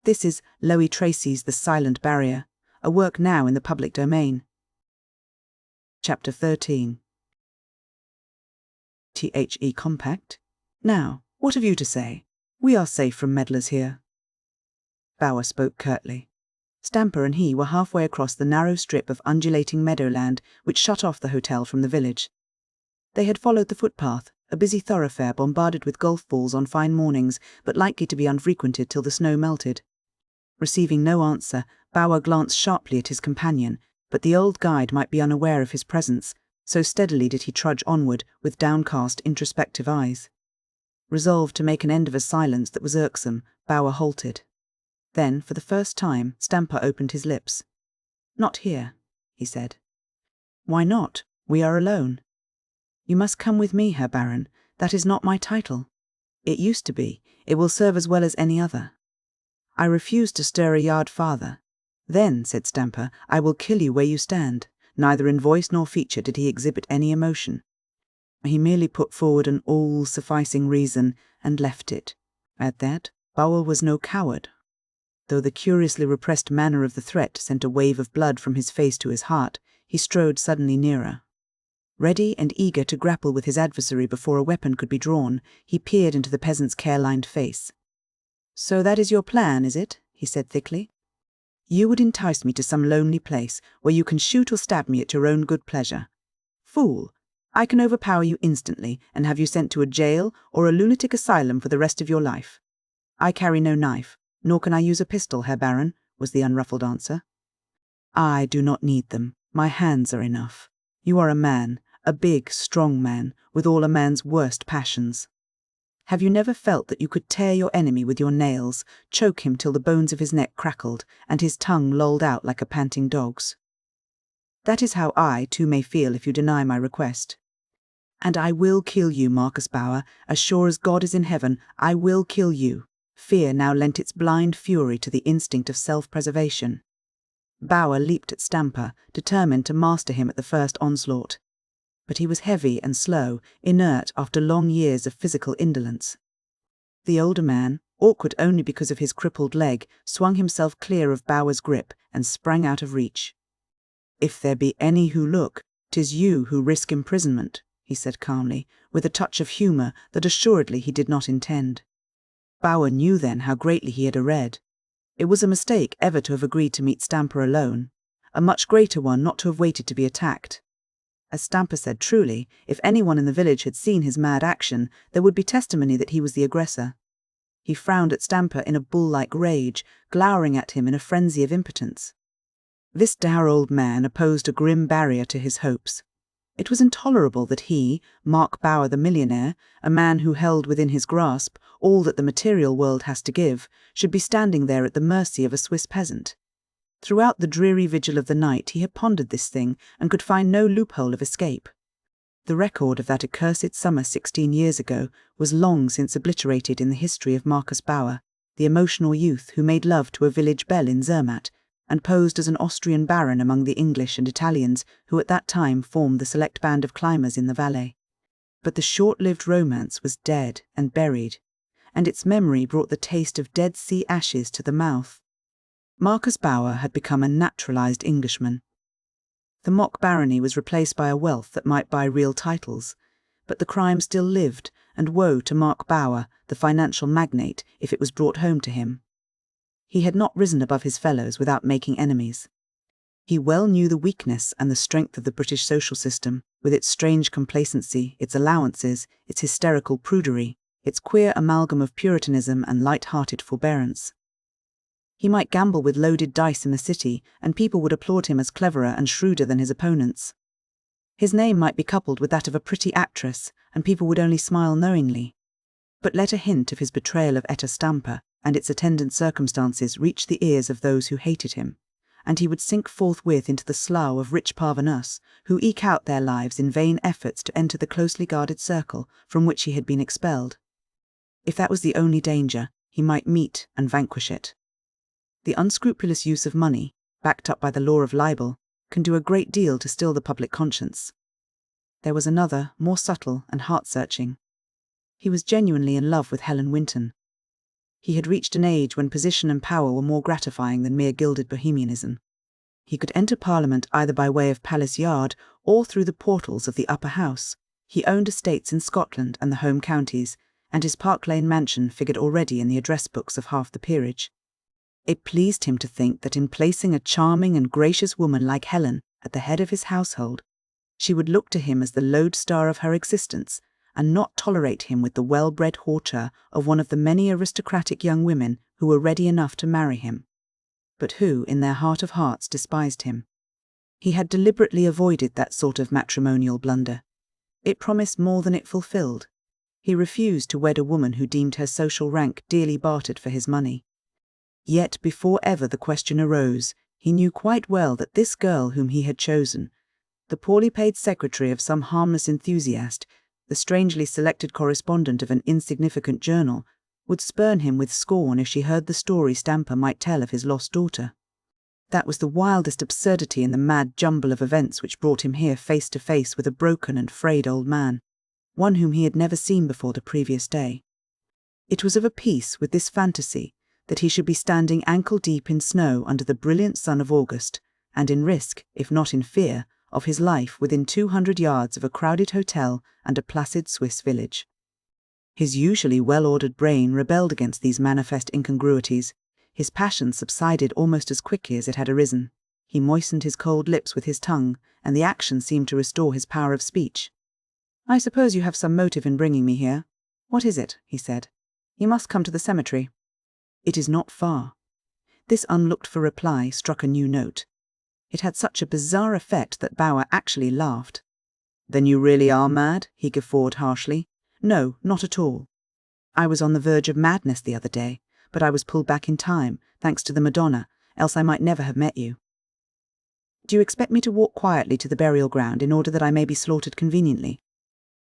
This is Louis Tracy's The Silent Barrier, a work now in the public domain. Chapter 13. The Compact. Now, what have you to say? We are safe from meddlers here. Bower spoke curtly. Stampa and he were halfway across the narrow strip of undulating meadowland which shut off the hotel from the village. They had followed the footpath, a busy thoroughfare bombarded with golf balls on fine mornings, but likely to be unfrequented till the snow melted. Receiving no answer, Bower glanced sharply at his companion, but the old guide might be unaware of his presence, so steadily did he trudge onward with downcast, introspective eyes. Resolved to make an end of a silence that was irksome, Bower halted. Then, for the first time, Stampa opened his lips. "Not here," he said. "Why not? We are alone." "You must come with me, Herr Baron. That is not my title. It used to be. It will serve as well as any other." "I refuse to stir a yard farther." "Then," said Stampa, "I will kill you where you stand." Neither in voice nor feature did he exhibit any emotion. He merely put forward an all-sufficing reason and left it. At that, Bower was no coward. Though the curiously repressed manner of the threat sent a wave of blood from his face to his heart, he strode suddenly nearer. Ready and eager to grapple with his adversary before a weapon could be drawn, he peered into the peasant's care-lined face. "So that is your plan, is it?" he said thickly. "You would entice me to some lonely place where you can shoot or stab me at your own good pleasure. Fool! I can overpower you instantly and have you sent to a jail or a lunatic asylum for the rest of your life." "I carry no knife, nor can I use a pistol, Herr Baron," was the unruffled answer. "I do not need them. My hands are enough. You are a man, a big, strong man, with all a man's worst passions. Have you never felt that you could tear your enemy with your nails, choke him till the bones of his neck crackled, and his tongue lolled out like a panting dog's? That is how I, too, may feel if you deny my request. And I will kill you, Marcus Bower, as sure as God is in heaven, I will kill you." Fear now lent its blind fury to the instinct of self-preservation. Bower leaped at Stampa, determined to master him at the first onslaught. But he was heavy and slow, inert after long years of physical indolence. The older man, awkward only because of his crippled leg, swung himself clear of Bower's grip and sprang out of reach. "If there be any who look, 'tis you who risk imprisonment," he said calmly, with a touch of humour that assuredly he did not intend. Bower knew then how greatly he had erred. It was a mistake ever to have agreed to meet Stampa alone, a much greater one not to have waited to be attacked. As Stampa said truly, if anyone in the village had seen his mad action, there would be testimony that he was the aggressor. He frowned at Stampa in a bull-like rage, glowering at him in a frenzy of impotence. This dour old man opposed a grim barrier to his hopes. It was intolerable that he, Mark Bower the millionaire, a man who held within his grasp all that the material world has to give, should be standing there at the mercy of a Swiss peasant. Throughout the dreary vigil of the night he had pondered this thing and could find no loophole of escape. The record of that accursed summer 16 years ago was long since obliterated in the history of Marcus Bower, the emotional youth who made love to a village belle in Zermatt, and posed as an Austrian baron among the English and Italians who at that time formed the select band of climbers in the Valais. But the short-lived romance was dead and buried, and its memory brought the taste of Dead Sea ashes to the mouth. Marcus Bower had become a naturalized Englishman. The mock barony was replaced by a wealth that might buy real titles, but the crime still lived, and woe to Mark Bower, the financial magnate, if it was brought home to him. He had not risen above his fellows without making enemies. He well knew the weakness and the strength of the British social system, with its strange complacency, its allowances, its hysterical prudery, its queer amalgam of puritanism and light-hearted forbearance. He might gamble with loaded dice in the city, and people would applaud him as cleverer and shrewder than his opponents. His name might be coupled with that of a pretty actress, and people would only smile knowingly. But let a hint of his betrayal of Etta Stampa and its attendant circumstances reach the ears of those who hated him, and he would sink forthwith into the slough of rich parvenus who eke out their lives in vain efforts to enter the closely guarded circle from which he had been expelled. If that was the only danger, he might meet and vanquish it. The unscrupulous use of money, backed up by the law of libel, can do a great deal to still the public conscience. There was another, more subtle and heart-searching. He was genuinely in love with Helen Winton. He had reached an age when position and power were more gratifying than mere gilded bohemianism. He could enter Parliament either by way of Palace Yard or through the portals of the Upper House. He owned estates in Scotland and the home counties, and his Park Lane mansion figured already in the address books of half the peerage. It pleased him to think that in placing a charming and gracious woman like Helen at the head of his household, she would look to him as the lodestar of her existence, and not tolerate him with the well-bred hauteur of one of the many aristocratic young women who were ready enough to marry him, but who, in their heart of hearts, despised him. He had deliberately avoided that sort of matrimonial blunder. It promised more than it fulfilled. He refused to wed a woman who deemed her social rank dearly bartered for his money. Yet before ever the question arose, he knew quite well that this girl whom he had chosen, the poorly paid secretary of some harmless enthusiast, the strangely selected correspondent of an insignificant journal, would spurn him with scorn if she heard the story Stampa might tell of his lost daughter. That was the wildest absurdity in the mad jumble of events which brought him here face to face with a broken and frayed old man, one whom he had never seen before the previous day. It was of a piece with this fantasy that he should be standing ankle-deep in snow under the brilliant sun of August, and in risk, if not in fear, of his life within 200 yards of a crowded hotel and a placid Swiss village. His usually well-ordered brain rebelled against these manifest incongruities. His passion subsided almost as quickly as it had arisen. He moistened his cold lips with his tongue, and the action seemed to restore his power of speech. "I suppose you have some motive in bringing me here. What is it?" he said. "You must come to the cemetery." "It is not far." This unlooked-for reply struck a new note. It had such a bizarre effect that Bower actually laughed. "Then you really are mad?" he guffawed harshly. "No, not at all. I was on the verge of madness the other day, but I was pulled back in time, thanks to the Madonna, else I might never have met you." "Do you expect me to walk quietly to the burial ground in order that I may be slaughtered conveniently?"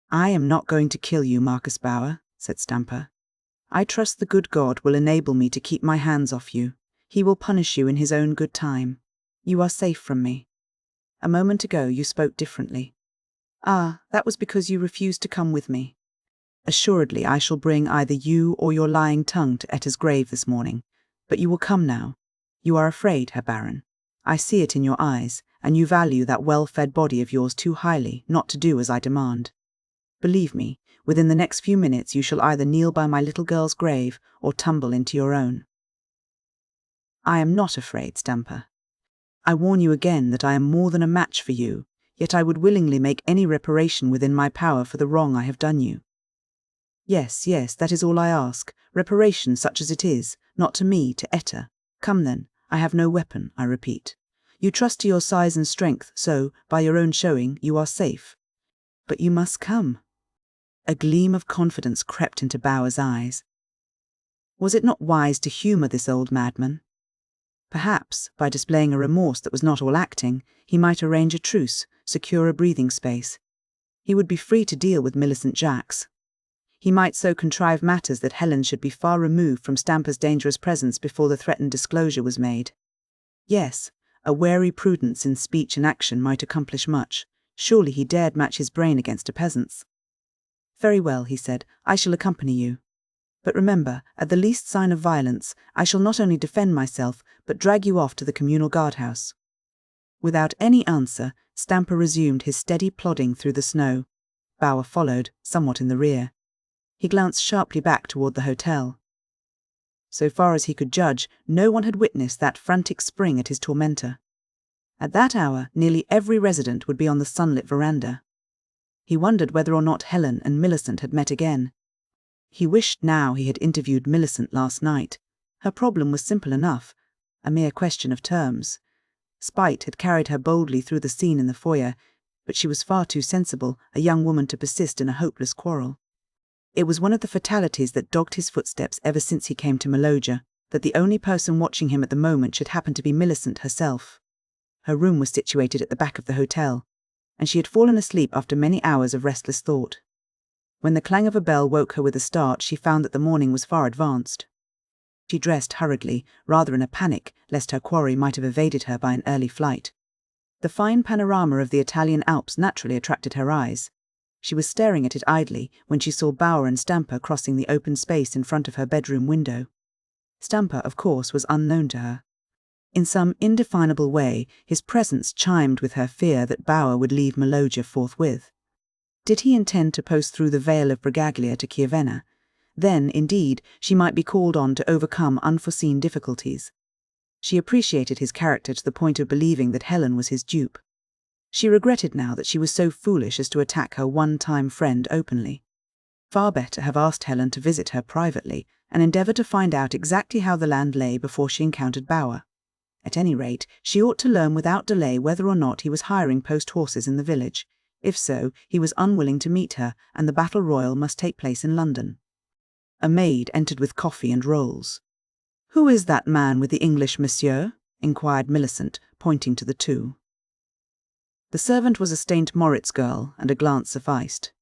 "I am not going to kill you, Marcus Bower," said Stampa. "I trust the good God will enable me to keep my hands off you. He will punish you in his own good time. You are safe from me. A moment ago you spoke differently. Ah, that was because you refused to come with me. Assuredly I shall bring either you or your lying tongue to Etta's grave this morning, but you will come now. You are afraid, Herr Baron. I see it in your eyes, and you value that well-fed body of yours too highly not to do as I demand. Believe me, within the next few minutes you shall either kneel by my little girl's grave or tumble into your own." "I am not afraid, Stampa. I warn you again that I am more than a match for you, yet I would willingly make any reparation within my power for the wrong I have done you." Yes, that is all I ask, reparation such as it is, not to me, to Etta. Come then, I have no weapon, I repeat. You trust to your size and strength, so, by your own showing, you are safe. But you must come." A gleam of confidence crept into Bower's eyes. Was it not wise to humour this old madman? Perhaps, by displaying a remorse that was not all acting, he might arrange a truce, secure a breathing space. He would be free to deal with Millicent Jacques. He might so contrive matters that Helen should be far removed from Stampa's dangerous presence before the threatened disclosure was made. Yes, a wary prudence in speech and action might accomplish much. Surely he dared match his brain against a peasant's. "Very well," he said, "I shall accompany you. But remember, at the least sign of violence, I shall not only defend myself, but drag you off to the communal guardhouse." Without any answer, Stampa resumed his steady plodding through the snow. Bower followed, somewhat in the rear. He glanced sharply back toward the hotel. So far as he could judge, no one had witnessed that frantic spring at his tormentor. At that hour, nearly every resident would be on the sunlit veranda. He wondered whether or not Helen and Millicent had met again. He wished now he had interviewed Millicent last night. Her problem was simple enough, a mere question of terms. Spite had carried her boldly through the scene in the foyer, but she was far too sensible, a young woman, to persist in a hopeless quarrel. It was one of the fatalities that dogged his footsteps ever since he came to Maloja, that the only person watching him at the moment should happen to be Millicent herself. Her room was situated at the back of the hotel, and she had fallen asleep after many hours of restless thought. When the clang of a bell woke her with a start, she found that the morning was far advanced. She dressed hurriedly, rather in a panic lest her quarry might have evaded her by an early flight. The fine panorama of the Italian Alps naturally attracted her eyes. She was staring at it idly when she saw Bower and Stampa crossing the open space in front of her bedroom window. Stampa, of course, was unknown to her. In some indefinable way, his presence chimed with her fear that Bower would leave Maloja forthwith. Did he intend to post through the Vale of Bragaglia to Chiavenna? Then, indeed, she might be called on to overcome unforeseen difficulties. She appreciated his character to the point of believing that Helen was his dupe. She regretted now that she was so foolish as to attack her one-time friend openly. Far better have asked Helen to visit her privately and endeavour to find out exactly how the land lay before she encountered Bower. At any rate, she ought to learn without delay whether or not he was hiring post horses in the village. If so, he was unwilling to meet her, and the battle royal must take place in London. A maid entered with coffee and rolls. "Who is that man with the English monsieur?" inquired Millicent, pointing to the two. The servant was a St. Moritz girl, and a glance sufficed.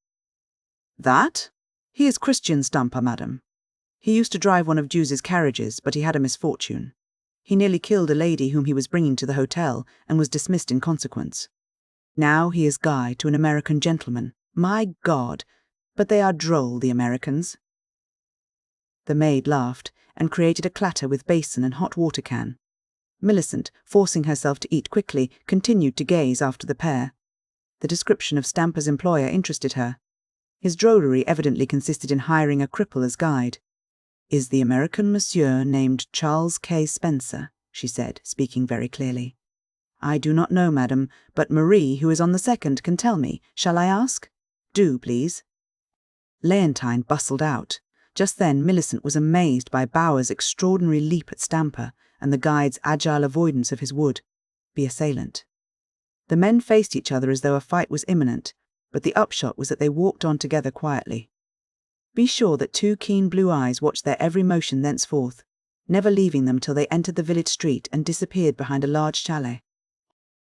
"That? He is Christian Stampa, madam. He used to drive one of Jews's carriages, but he had a misfortune. He nearly killed a lady whom he was bringing to the hotel, and was dismissed in consequence. Now he is guide to an American gentleman. My God! But they are droll, the Americans." The maid laughed, and created a clatter with basin and hot water can. Millicent, forcing herself to eat quickly, continued to gaze after the pair. The description of Stampa's employer interested her. His drollery evidently consisted in hiring a cripple as guide. "Is the American monsieur named Charles K. Spencer?" she said, speaking very clearly. "I do not know, madam, but Marie, who is on the second, can tell me. Shall I ask?" "Do, please." Leontine bustled out. Just then Millicent was amazed by Bower's extraordinary leap at Stampa and the guide's agile avoidance of his would-be assailant. The men faced each other as though a fight was imminent, but the upshot was that they walked on together quietly. Be sure that two keen blue eyes watched their every motion thenceforth, never leaving them till they entered the village street and disappeared behind a large chalet.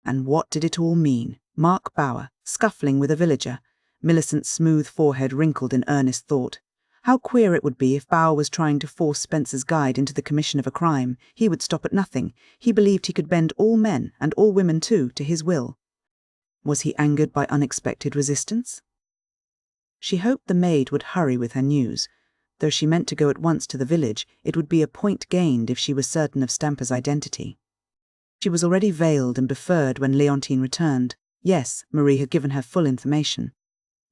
And what did it all mean? Mark Bower, scuffling with a villager. Millicent's smooth forehead wrinkled in earnest thought. How queer it would be if Bower was trying to force Spencer's guide into the commission of a crime. He would stop at nothing. He believed he could bend all men, and all women too, to his will. Was he angered by unexpected resistance? She hoped the maid would hurry with her news. Though she meant to go at once to the village, it would be a point gained if she was certain of Stampa's identity. She was already veiled and befurred when Leontine returned. Yes, Marie had given her full information.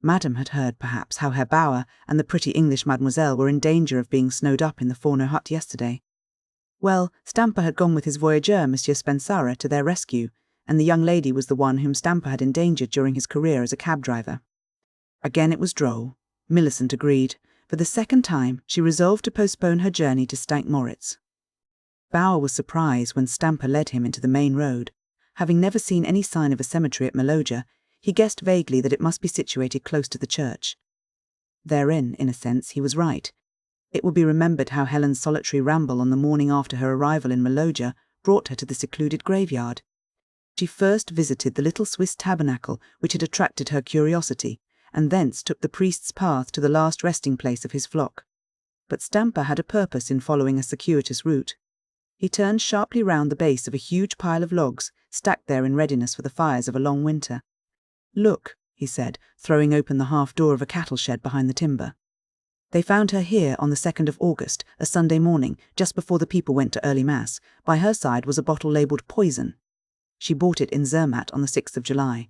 Madame had heard, perhaps, how Herr Bower and the pretty English mademoiselle were in danger of being snowed up in the Forno hut yesterday. Well, Stampa had gone with his voyageur, Monsieur Spensara, to their rescue, and the young lady was the one whom Stampa had endangered during his career as a cab driver. Again it was droll. Millicent agreed. For the second time, she resolved to postpone her journey to St. Moritz. Bower was surprised when Stampa led him into the main road. Having never seen any sign of a cemetery at Maloja, he guessed vaguely that it must be situated close to the church. Therein, in a sense, he was right. It will be remembered how Helen's solitary ramble on the morning after her arrival in Maloja brought her to the secluded graveyard. She first visited the little Swiss tabernacle which had attracted her curiosity, and thence took the priest's path to the last resting place of his flock. But Stampa had a purpose in following a circuitous route. He turned sharply round the base of a huge pile of logs, stacked there in readiness for the fires of a long winter. "Look," he said, throwing open the half-door of a cattle shed behind the timber. They found her here on the 2nd of August, a Sunday morning, just before the people went to early mass. By her side was a bottle labelled poison. She bought it in Zermatt on the 6th of July.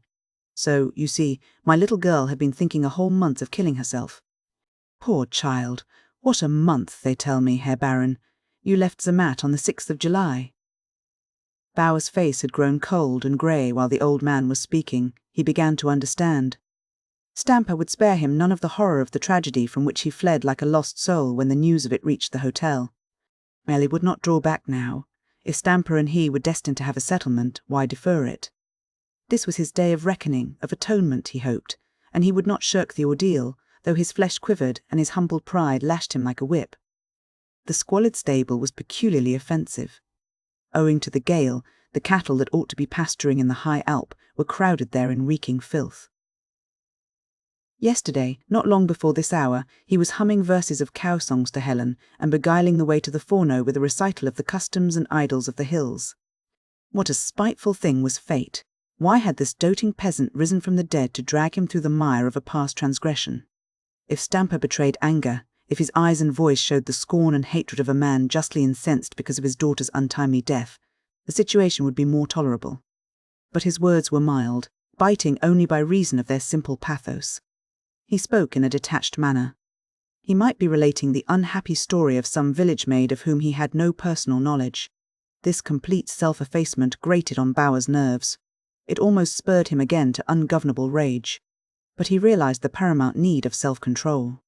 So, you see, my little girl had been thinking a whole month of killing herself. Poor child! What a month, they tell me, Herr Baron. You left Zermatt on the 6th of July. Bower's face had grown cold and grey while the old man was speaking. He began to understand. Stampa would spare him none of the horror of the tragedy from which he fled like a lost soul when the news of it reached the hotel. Well, he would not draw back now. If Stampa and he were destined to have a settlement, why defer it? This was his day of reckoning, of atonement, he hoped, and he would not shirk the ordeal, though his flesh quivered and his humbled pride lashed him like a whip. The squalid stable was peculiarly offensive. Owing to the gale, the cattle that ought to be pasturing in the high Alp were crowded there in reeking filth. Yesterday, not long before this hour, he was humming verses of cow songs to Helen and beguiling the way to the Forno with a recital of the customs and idols of the hills. What a spiteful thing was fate! Why had this doting peasant risen from the dead to drag him through the mire of a past transgression? If Stampa betrayed anger, If his eyes and voice showed the scorn and hatred of a man justly incensed because of his daughter's untimely death, the situation would be more tolerable. But his words were mild, biting only by reason of their simple pathos. He spoke in a detached manner. He might be relating the unhappy story of some village maid of whom he had no personal knowledge. This complete self-effacement grated on Bower's nerves. It almost spurred him again to ungovernable rage. But he realized the paramount need of self-control.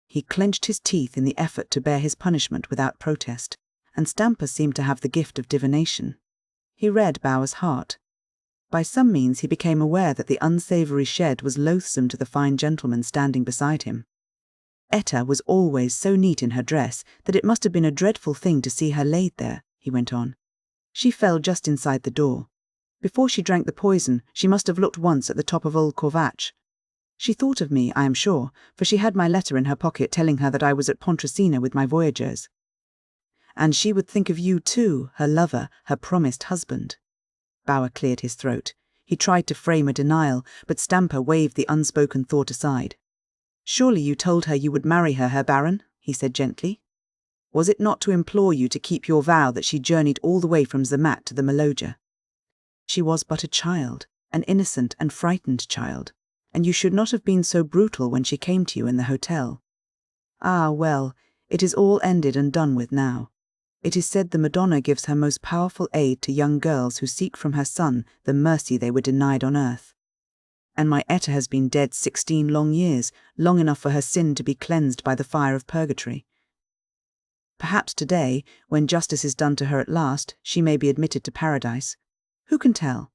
He clenched his teeth in the effort to bear his punishment without protest, and Stampa seemed to have the gift of divination. He read Bower's heart. By some means he became aware that the unsavoury shed was loathsome to the fine gentleman standing beside him. Etta was always so neat in her dress that it must have been a dreadful thing to see her laid there, he went on. She fell just inside the door. Before she drank the poison, she must have looked once at the top of old Corvatsch. She thought of me, I am sure, for she had my letter in her pocket telling her that I was at Pontresina with my voyageurs. And she would think of you too, her lover, her promised husband. Bower cleared his throat. He tried to frame a denial, but Stampa waved the unspoken thought aside. "Surely you told her you would marry her, Herr Baron," he said gently. "Was it not to implore you to keep your vow that she journeyed all the way from Zermatt to the Maloja? She was but a child, an innocent and frightened child, and you should not have been so brutal when she came to you in the hotel. Ah, well, it is all ended and done with now. It is said the Madonna gives her most powerful aid to young girls who seek from her son the mercy they were denied on earth. And my Etta has been dead 16 long years, long enough for her sin to be cleansed by the fire of purgatory. Perhaps today, when justice is done to her at last, she may be admitted to paradise. Who can tell?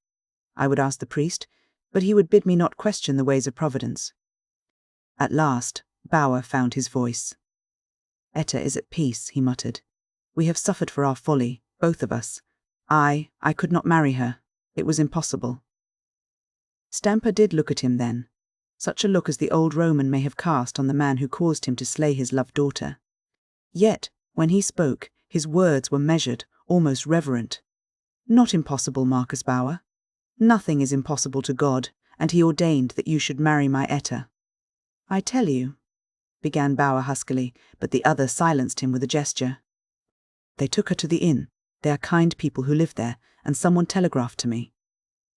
I would ask the priest, but he would bid me not question the ways of Providence." At last, Bower found his voice. "Etta is at peace," he muttered. "We have suffered for our folly, both of us. I could not marry her. It was impossible." Stampa did look at him then, such a look as the old Roman may have cast on the man who caused him to slay his loved daughter. Yet, when he spoke, his words were measured, almost reverent. "Not impossible, Marcus Bower. Nothing is impossible to God, and he ordained that you should marry my Etta." "I tell you," began Bower huskily, but the other silenced him with a gesture. "They took her to the inn. They are kind people who live there, and someone telegraphed to me.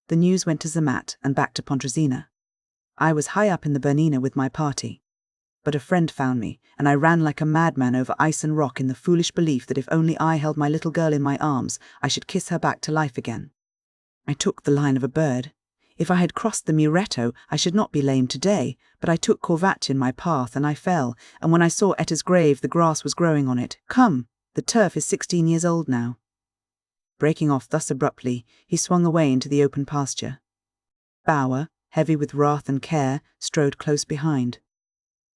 The news went to Zermatt and back to Pontresina. I was high up in the Bernina with my party. But a friend found me, and I ran like a madman over ice and rock in the foolish belief that if only I held my little girl in my arms, I should kiss her back to life again. I took the line of a bird. If I had crossed the Muretto, I should not be lame today, but I took Corvatsch in my path, and I fell, and when I saw Etta's grave, the grass was growing on it. Come, the turf is 16 years old now." Breaking off thus abruptly, he swung away into the open pasture. Bower, heavy with wrath and care, strode close behind.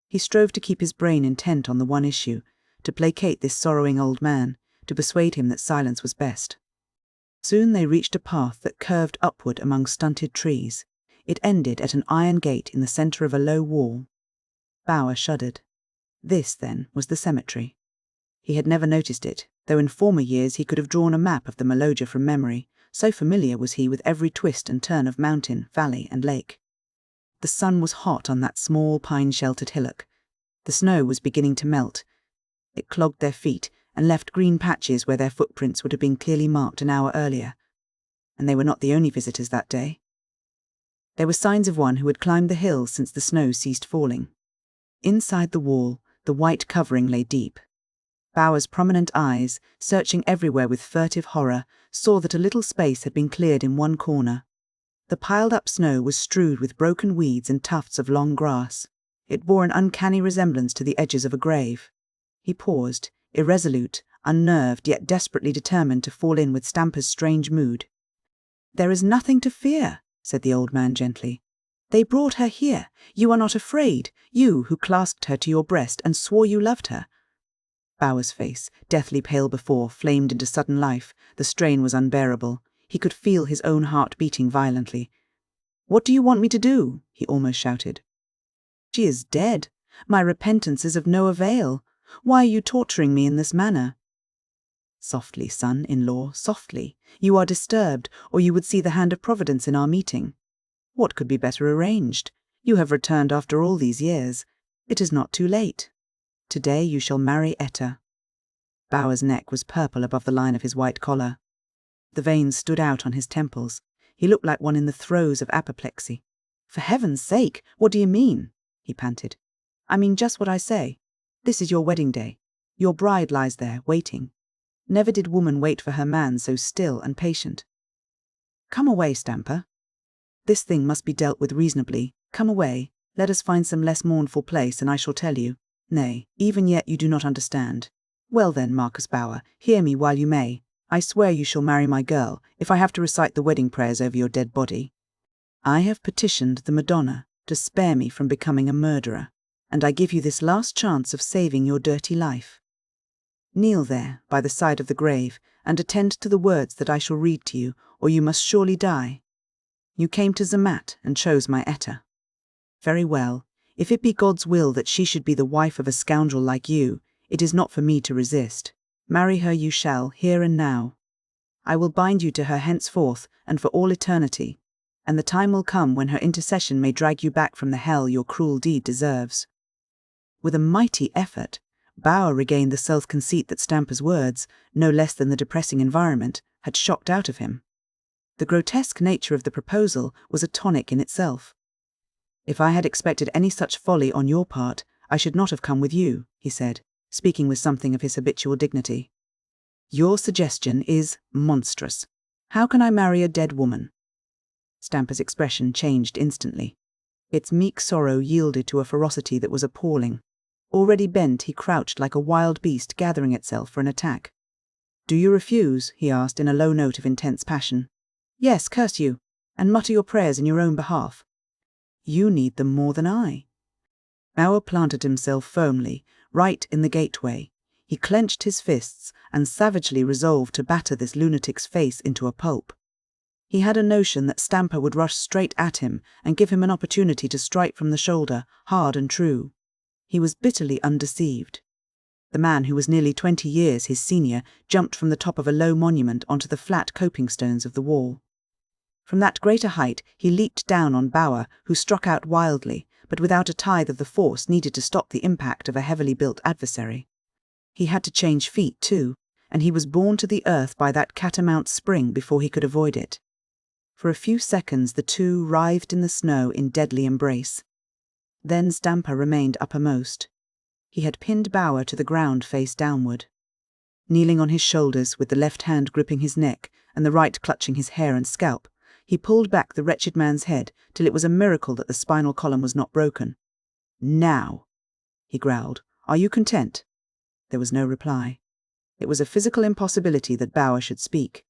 He strove to keep his brain intent on the one issue, to placate this sorrowing old man, to persuade him that silence was best. Soon they reached a path that curved upward among stunted trees. It ended at an iron gate in the centre of a low wall. Bower shuddered. This, then, was the cemetery. He had never noticed it, though in former years he could have drawn a map of the Maloja from memory, so familiar was he with every twist and turn of mountain, valley, and lake. The sun was hot on that small pine-sheltered hillock. The snow was beginning to melt. It clogged their feet and left green patches where their footprints would have been clearly marked an hour earlier. And they were not the only visitors that day. There were signs of one who had climbed the hill since the snow ceased falling. Inside the wall, the white covering lay deep. Bower's prominent eyes, searching everywhere with furtive horror, saw that a little space had been cleared in one corner. The piled-up snow was strewed with broken weeds and tufts of long grass. It bore an uncanny resemblance to the edges of a grave. He paused, irresolute, unnerved, yet desperately determined to fall in with Stampa's strange mood. "There is nothing to fear," said the old man gently. "They brought her here. You are not afraid, you who clasped her to your breast and swore you loved her." Bower's face, deathly pale before, flamed into sudden life. The strain was unbearable. He could feel his own heart beating violently. "What do you want me to do?" he almost shouted. "She is dead. My repentance is of no avail. Why are you torturing me in this manner?" "Softly, son-in-law, softly. You are disturbed, or you would see the hand of Providence in our meeting. What could be better arranged? You have returned after all these years. It is not too late." Today you shall marry Etta." Bower's neck was purple above the line of his white collar. The veins stood out on his temples. He looked like one in the throes of apoplexy. "For heaven's sake, what do you mean?" he panted. "I mean just what I say. This is your wedding day. Your bride lies there, waiting. Never did woman wait for her man so still and patient." "Come away, Stampa. This thing must be dealt with reasonably. Come away. Let us find some less mournful place, and I shall tell you. Nay, even yet you do not understand. Well then, Marcus Bower, hear me while you may. I swear you shall marry my girl, if I have to recite the wedding prayers over your dead body. I have petitioned the Madonna to spare me from becoming a murderer, and I give you this last chance of saving your dirty life. Kneel there, by the side of the grave, and attend to the words that I shall read to you, or you must surely die. You came to Zermatt and chose my Etta. Very well, if it be God's will that she should be the wife of a scoundrel like you, it is not for me to resist. Marry her you shall, here and now. I will bind you to her henceforth and for all eternity, and the time will come when her intercession may drag you back from the hell your cruel deed deserves." With a mighty effort, Bower regained the self-conceit that Stampa's words, no less than the depressing environment, had shocked out of him. The grotesque nature of the proposal was a tonic in itself. "If I had expected any such folly on your part, I should not have come with you," he said, speaking with something of his habitual dignity. "Your suggestion is monstrous. How can I marry a dead woman?" Stampa's expression changed instantly. Its meek sorrow yielded to a ferocity that was appalling. Already bent, he crouched like a wild beast gathering itself for an attack. "Do you refuse?" he asked in a low note of intense passion. "Yes, curse you, and mutter your prayers in your own behalf." "You need them more than I." Bower planted himself firmly, right in the gateway. He clenched his fists and savagely resolved to batter this lunatic's face into a pulp. He had a notion that Stampa would rush straight at him and give him an opportunity to strike from the shoulder, hard and true. He was bitterly undeceived. The man who was nearly 20 years his senior jumped from the top of a low monument onto the flat coping stones of the wall. From that greater height he leaped down on Bower, who struck out wildly, but without a tithe of the force needed to stop the impact of a heavily built adversary. He had to change feet too, and he was borne to the earth by that catamount spring before he could avoid it. For a few seconds the two writhed in the snow in deadly embrace. Then Stampa remained uppermost. He had pinned Bower to the ground face downward. Kneeling on his shoulders, with the left hand gripping his neck and the right clutching his hair and scalp, he pulled back the wretched man's head till it was a miracle that the spinal column was not broken. "Now," he growled, "are you content?" There was no reply. It was a physical impossibility that Bower should speak.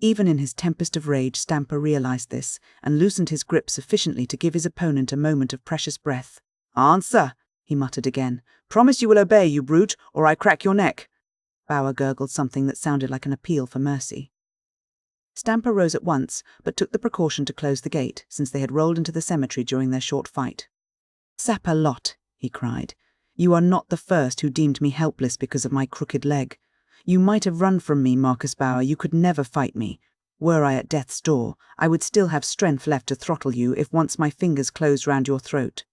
Even in his tempest of rage, Stampa realized this, and loosened his grip sufficiently to give his opponent a moment of precious breath. "Answer," he muttered again. "Promise you will obey, you brute, or I crack your neck." Bower gurgled something that sounded like an appeal for mercy. Stampa rose at once, but took the precaution to close the gate, since they had rolled into the cemetery during their short fight. "Sapper lot," he cried. "You are not the first who deemed me helpless because of my crooked leg. You might have run from me, Marcus Bower, you could never fight me. Were I at death's door, I would still have strength left to throttle you if once my fingers closed round your throat."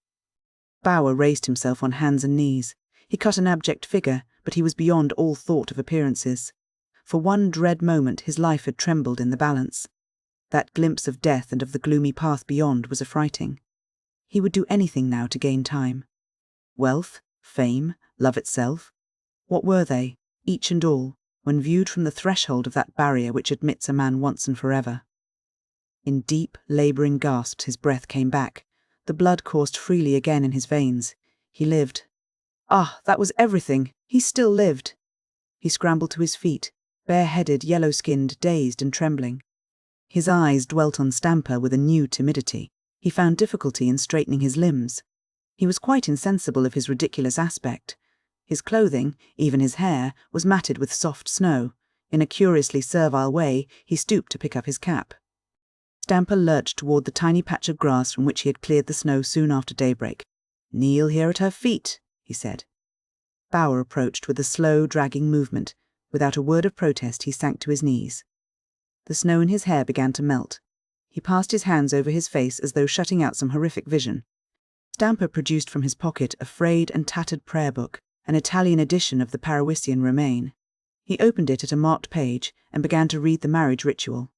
Bower raised himself on hands and knees. He cut an abject figure, but he was beyond all thought of appearances. For one dread moment his life had trembled in the balance. That glimpse of death and of the gloomy path beyond was affrighting. He would do anything now to gain time. Wealth, fame, love itself. What were they, each and all, when viewed from the threshold of that barrier which admits a man once and forever? In deep, labouring gasps his breath came back. The blood coursed freely again in his veins. He lived. Ah, that was everything. He still lived. He scrambled to his feet, bare-headed, yellow-skinned, dazed and trembling. His eyes dwelt on Stampa with a new timidity. He found difficulty in straightening his limbs. He was quite insensible of his ridiculous aspect. His clothing, even his hair, was matted with soft snow. In a curiously servile way, he stooped to pick up his cap. Stampa lurched toward the tiny patch of grass from which he had cleared the snow soon after daybreak. "Kneel here at her feet," he said. Bower approached with a slow, dragging movement. Without a word of protest, he sank to his knees. The snow in his hair began to melt. He passed his hands over his face as though shutting out some horrific vision. Stampa produced from his pocket a frayed and tattered prayer book. an Italian edition of the Parawissian Romain. He opened it at a marked page and began to read the marriage ritual.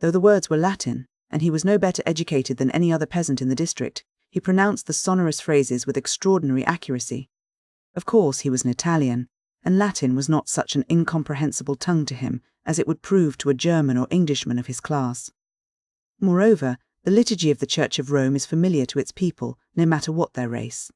Though the words were Latin, and he was no better educated than any other peasant in the district, he pronounced the sonorous phrases with extraordinary accuracy. Of course he was an Italian, and Latin was not such an incomprehensible tongue to him as it would prove to a German or Englishman of his class. Moreover, the liturgy of the Church of Rome is familiar to its people, no matter what their race.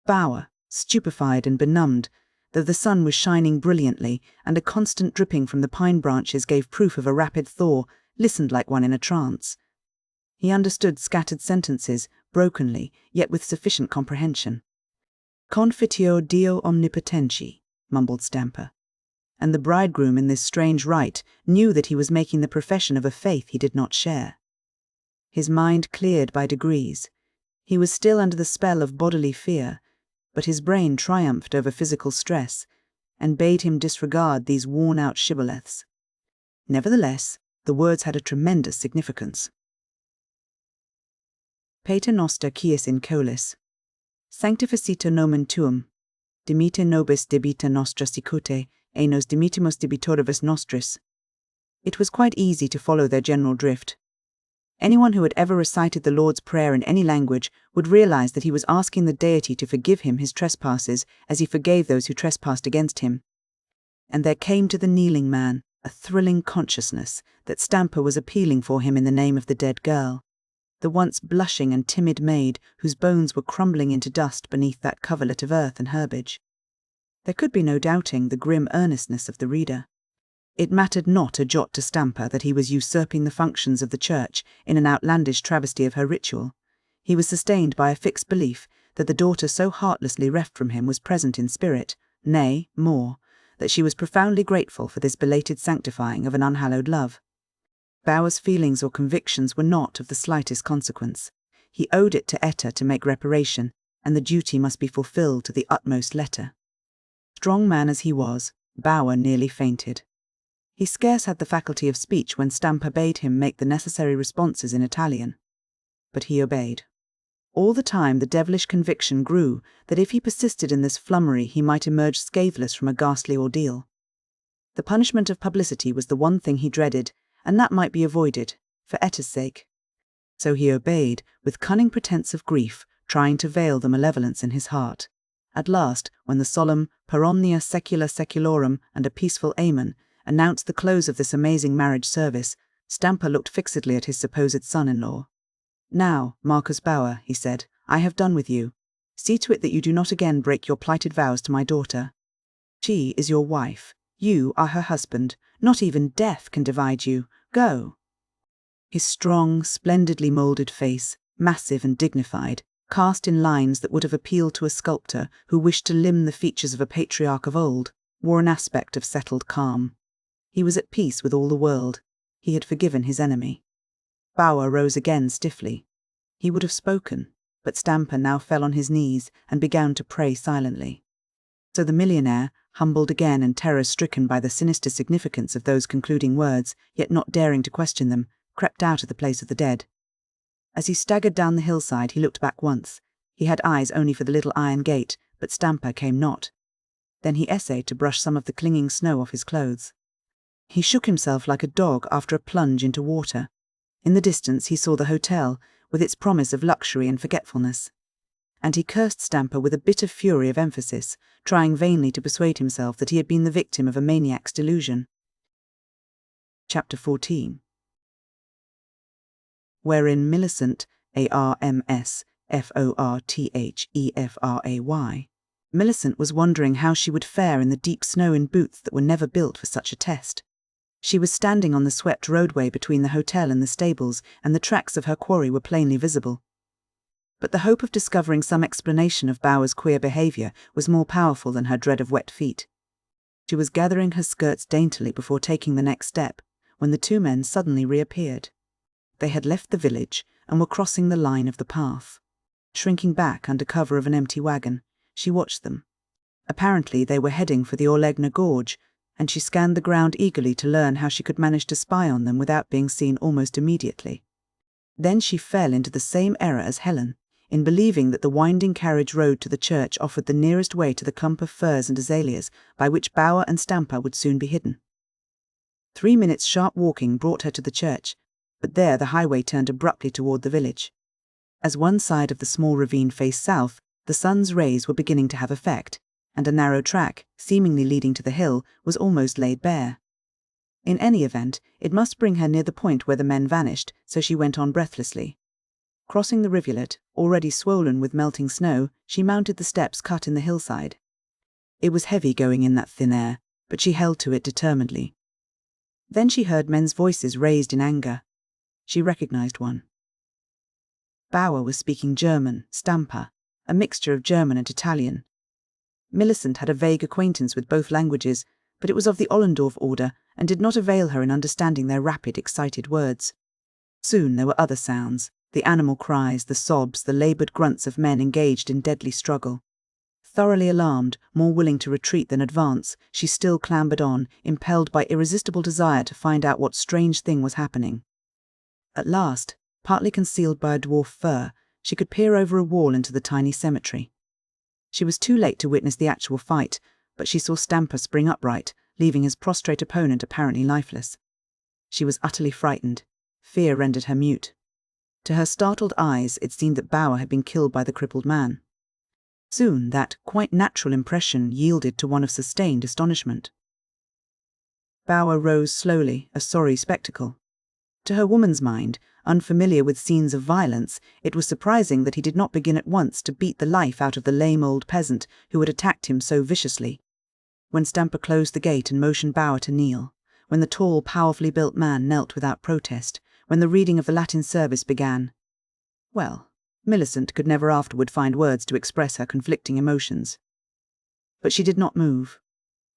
Bower, stupefied and benumbed, though the sun was shining brilliantly and a constant dripping from the pine branches gave proof of a rapid thaw, listened like one in a trance. He understood scattered sentences, brokenly, yet with sufficient comprehension. "Confitio Dio omnipotenti," mumbled Stampa. And the bridegroom in this strange rite knew that he was making the profession of a faith he did not share. His mind cleared by degrees. He was still under the spell of bodily fear, but his brain triumphed over physical stress and bade him disregard these worn-out shibboleths. Nevertheless, the words had a tremendous significance. Pater noster quies in colis, sanctificita nomen tuum, dimite nobis debita nostra sicute, e nos dimitimus debitoribus nostris. It was quite easy to follow their general drift. Anyone who had ever recited the Lord's Prayer in any language would realize that he was asking the deity to forgive him his trespasses as he forgave those who trespassed against him. And there came to the kneeling man a thrilling consciousness that Stampa was appealing for him in the name of the dead girl, the once blushing and timid maid whose bones were crumbling into dust beneath that coverlet of earth and herbage. There could be no doubting the grim earnestness of the reader. It mattered not a jot to Stampa that he was usurping the functions of the church in an outlandish travesty of her ritual. He was sustained by a fixed belief that the daughter so heartlessly reft from him was present in spirit, nay, more, that she was profoundly grateful for this belated sanctifying of an unhallowed love. Bower's feelings or convictions were not of the slightest consequence. He owed it to Etta to make reparation, and the duty must be fulfilled to the utmost letter. Strong man as he was, Bower nearly fainted. He scarce had the faculty of speech when Stampa bade him make the necessary responses in Italian. But he obeyed. All the time the devilish conviction grew that if he persisted in this flummery he might emerge scatheless from a ghastly ordeal. The punishment of publicity was the one thing he dreaded, and that might be avoided, for Etta's sake. So he obeyed, with cunning pretence of grief, trying to veil the malevolence in his heart. At last, when the solemn per omnia secula seculorum and a peaceful amen announced the close of this amazing marriage service, Stampa looked fixedly at his supposed son-in-law. "Now, Marcus Bower," he said, "I have done with you. See to it that you do not again break your plighted vows to my daughter. She is your wife. You are her husband. Not even death can divide you. Go." His strong, splendidly moulded face, massive and dignified, cast in lines that would have appealed to a sculptor who wished to limn the features of a patriarch of old, wore an aspect of settled calm. He was at peace with all the world. He had forgiven his enemy. Bower rose again stiffly. He would have spoken, but Stampa now fell on his knees and began to pray silently. So the millionaire, humbled again and terror-stricken by the sinister significance of those concluding words, yet not daring to question them, crept out of the place of the dead. As he staggered down the hillside, he looked back once. He had eyes only for the little iron gate, but Stampa came not. Then he essayed to brush some of the clinging snow off his clothes. He shook himself like a dog after a plunge into water. In the distance he saw the hotel, with its promise of luxury and forgetfulness. And he cursed Stampa with a bitter fury of emphasis, trying vainly to persuade himself that he had been the victim of a maniac's delusion. Chapter 14. Wherein Millicent, ARMSFORTHEFRAY, Millicent was wondering how she would fare in the deep snow in boots that were never built for such a test. She was standing on the swept roadway between the hotel and the stables, and the tracks of her quarry were plainly visible. But the hope of discovering some explanation of Bower's queer behaviour was more powerful than her dread of wet feet. She was gathering her skirts daintily before taking the next step, when the two men suddenly reappeared. They had left the village and were crossing the line of the path. Shrinking back under cover of an empty wagon, she watched them. Apparently they were heading for the Orlegna Gorge, and she scanned the ground eagerly to learn how she could manage to spy on them without being seen almost immediately. Then she fell into the same error as Helen, in believing that the winding carriage road to the church offered the nearest way to the clump of firs and azaleas by which Bower and Stampa would soon be hidden. 3 minutes' sharp walking brought her to the church, but there the highway turned abruptly toward the village. As one side of the small ravine faced south, the sun's rays were beginning to have effect, and a narrow track, seemingly leading to the hill, was almost laid bare. In any event, it must bring her near the point where the men vanished, so she went on breathlessly. Crossing the rivulet, already swollen with melting snow, she mounted the steps cut in the hillside. It was heavy going in that thin air, but she held to it determinedly. Then she heard men's voices raised in anger. She recognized one. Bower was speaking German, Stampa, a mixture of German and Italian. Millicent had a vague acquaintance with both languages, but it was of the Ollendorf order and did not avail her in understanding their rapid, excited words. Soon there were other sounds, the animal cries, the sobs, the laboured grunts of men engaged in deadly struggle. Thoroughly alarmed, more willing to retreat than advance, she still clambered on, impelled by irresistible desire to find out what strange thing was happening. At last, partly concealed by a dwarf fir, she could peer over a wall into the tiny cemetery. She was too late to witness the actual fight, but she saw Stampa spring upright, leaving his prostrate opponent apparently lifeless. She was utterly frightened. Fear rendered her mute. To her startled eyes, it seemed that Bower had been killed by the crippled man. Soon that quite natural impression yielded to one of sustained astonishment. Bower rose slowly, a sorry spectacle. To her woman's mind, unfamiliar with scenes of violence, it was surprising that he did not begin at once to beat the life out of the lame old peasant who had attacked him so viciously. When Stampa closed the gate and motioned Bower to kneel, when the tall, powerfully built man knelt without protest, when the reading of the Latin service began. Well, Millicent could never afterward find words to express her conflicting emotions. But she did not move.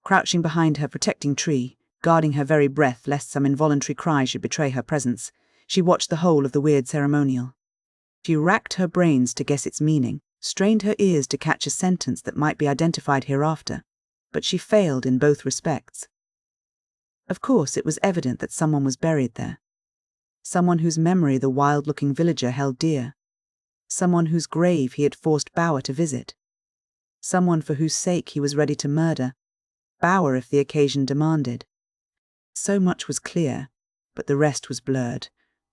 Crouching behind her protecting tree, guarding her very breath lest some involuntary cry should betray her presence, she watched the whole of the weird ceremonial. She racked her brains to guess its meaning, strained her ears to catch a sentence that might be identified hereafter, but she failed in both respects. Of course, it was evident that someone was buried there. Someone whose memory the wild-looking villager held dear. Someone whose grave he had forced Bower to visit. Someone for whose sake he was ready to murder Bower if the occasion demanded. So much was clear, but the rest was blurred,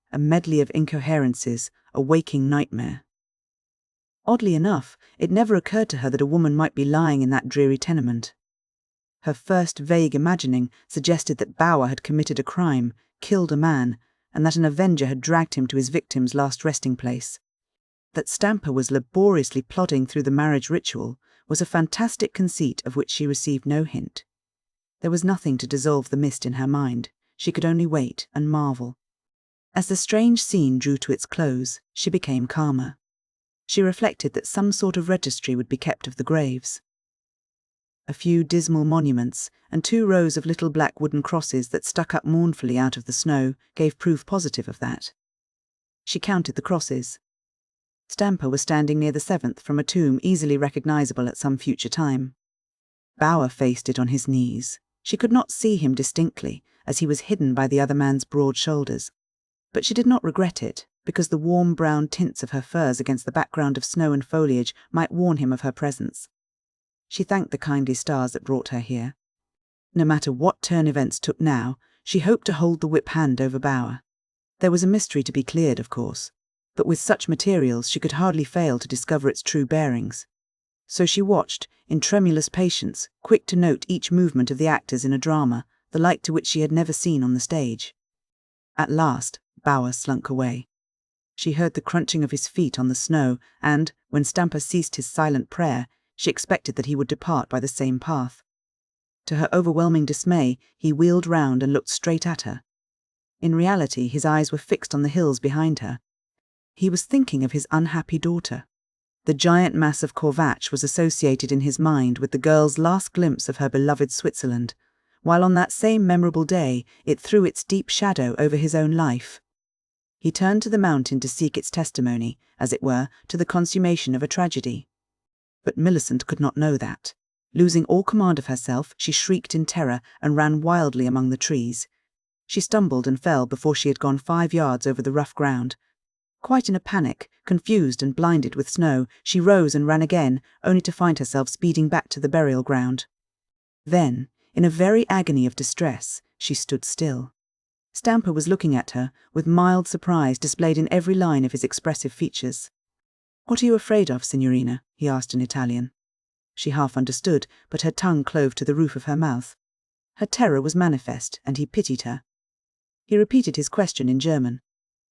a medley of incoherences, a waking nightmare. Oddly enough, it never occurred to her that a woman might be lying in that dreary tenement. Her first vague imagining suggested that Bower had committed a crime, killed a man, and that an avenger had dragged him to his victim's last resting place. That Stampa was laboriously plodding through the marriage ritual was a fantastic conceit of which she received no hint. There was nothing to dissolve the mist in her mind. She could only wait and marvel. As the strange scene drew to its close, she became calmer. She reflected that some sort of registry would be kept of the graves. A few dismal monuments and 2 rows of little black wooden crosses that stuck up mournfully out of the snow gave proof positive of that. She counted the crosses. Stampa was standing near the 7th from a tomb easily recognizable at some future time. Bower faced it on his knees. She could not see him distinctly, as he was hidden by the other man's broad shoulders. But she did not regret it, because the warm brown tints of her furs against the background of snow and foliage might warn him of her presence. She thanked the kindly stars that brought her here. No matter what turn events took now, she hoped to hold the whip hand over Bower. There was a mystery to be cleared, of course, but with such materials she could hardly fail to discover its true bearings. So she watched, in tremulous patience, quick to note each movement of the actors in a drama, the like to which she had never seen on the stage. At last, Bower slunk away. She heard the crunching of his feet on the snow, and, when Stampa ceased his silent prayer, she expected that he would depart by the same path. To her overwhelming dismay, he wheeled round and looked straight at her. In reality, his eyes were fixed on the hills behind her. He was thinking of his unhappy daughter. The giant mass of Corvatsch was associated in his mind with the girl's last glimpse of her beloved Switzerland, while on that same memorable day it threw its deep shadow over his own life. He turned to the mountain to seek its testimony, as it were, to the consummation of a tragedy. But Millicent could not know that. Losing all command of herself, she shrieked in terror and ran wildly among the trees. She stumbled and fell before she had gone 5 yards over the rough ground. Quite in a panic, confused and blinded with snow, she rose and ran again, only to find herself speeding back to the burial ground. Then, in a very agony of distress, she stood still. Stampa was looking at her, with mild surprise displayed in every line of his expressive features. "What are you afraid of, signorina?" he asked in Italian. She half understood, but her tongue clove to the roof of her mouth. Her terror was manifest, and he pitied her. He repeated his question in German.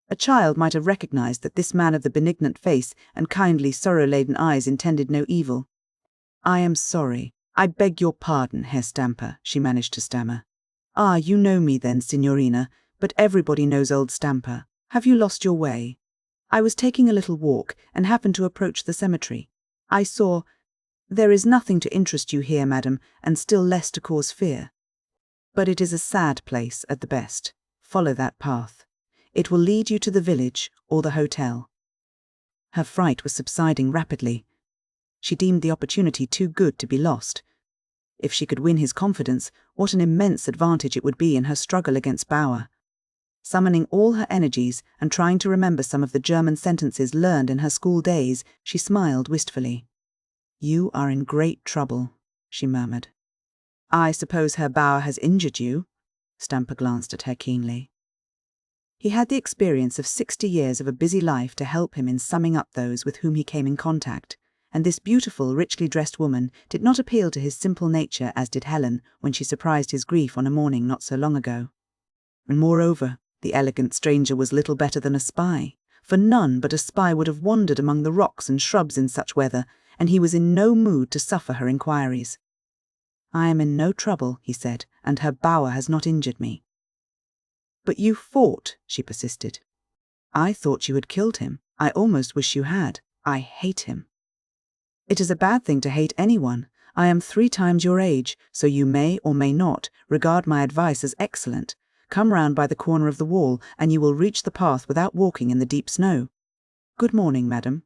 A child might have recognized that this man of the benignant face and kindly, sorrow-laden eyes intended no evil. "I am sorry. I beg your pardon, Herr Stampa," she managed to stammer. "Ah, you know me then, signorina, but everybody knows old Stampa. Have you lost your way? I was taking a little walk and happened to approach the cemetery. I saw— There is nothing to interest you here, madam, and still less to cause fear. But it is a sad place at the best. Follow that path. It will lead you to the village or the hotel." Her fright was subsiding rapidly. She deemed the opportunity too good to be lost. If she could win his confidence, what an immense advantage it would be in her struggle against Bower. Summoning all her energies and trying to remember some of the German sentences learned in her school days, she smiled wistfully. "You are in great trouble," she murmured. "I suppose Herr Bower has injured you?" Stampa glanced at her keenly. He had the experience of 60 years of a busy life to help him in summing up those with whom he came in contact, and this beautiful, richly dressed woman did not appeal to his simple nature as did Helen when she surprised his grief on a morning not so long ago. And moreover, the elegant stranger was little better than a spy, for none but a spy would have wandered among the rocks and shrubs in such weather, and he was in no mood to suffer her inquiries. "I am in no trouble," he said, "and Herr Bower has not injured me." "But you fought," she persisted. "I thought you had killed him. I almost wish you had. I hate him." "It is a bad thing to hate anyone. I am 3 times your age, so you may or may not regard my advice as excellent. Come round by the corner of the wall, and you will reach the path without walking in the deep snow. Good morning, madam."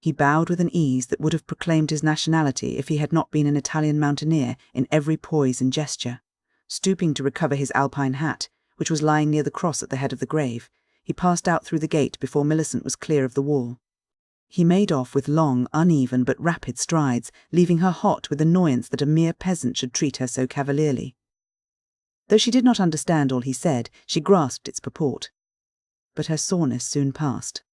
He bowed with an ease that would have proclaimed his nationality if he had not been an Italian mountaineer in every poise and gesture. Stooping to recover his alpine hat, which was lying near the cross at the head of the grave, he passed out through the gate before Millicent was clear of the wall. He made off with long, uneven but rapid strides, leaving her hot with annoyance that a mere peasant should treat her so cavalierly. Though she did not understand all he said, she grasped its purport. But her soreness soon passed.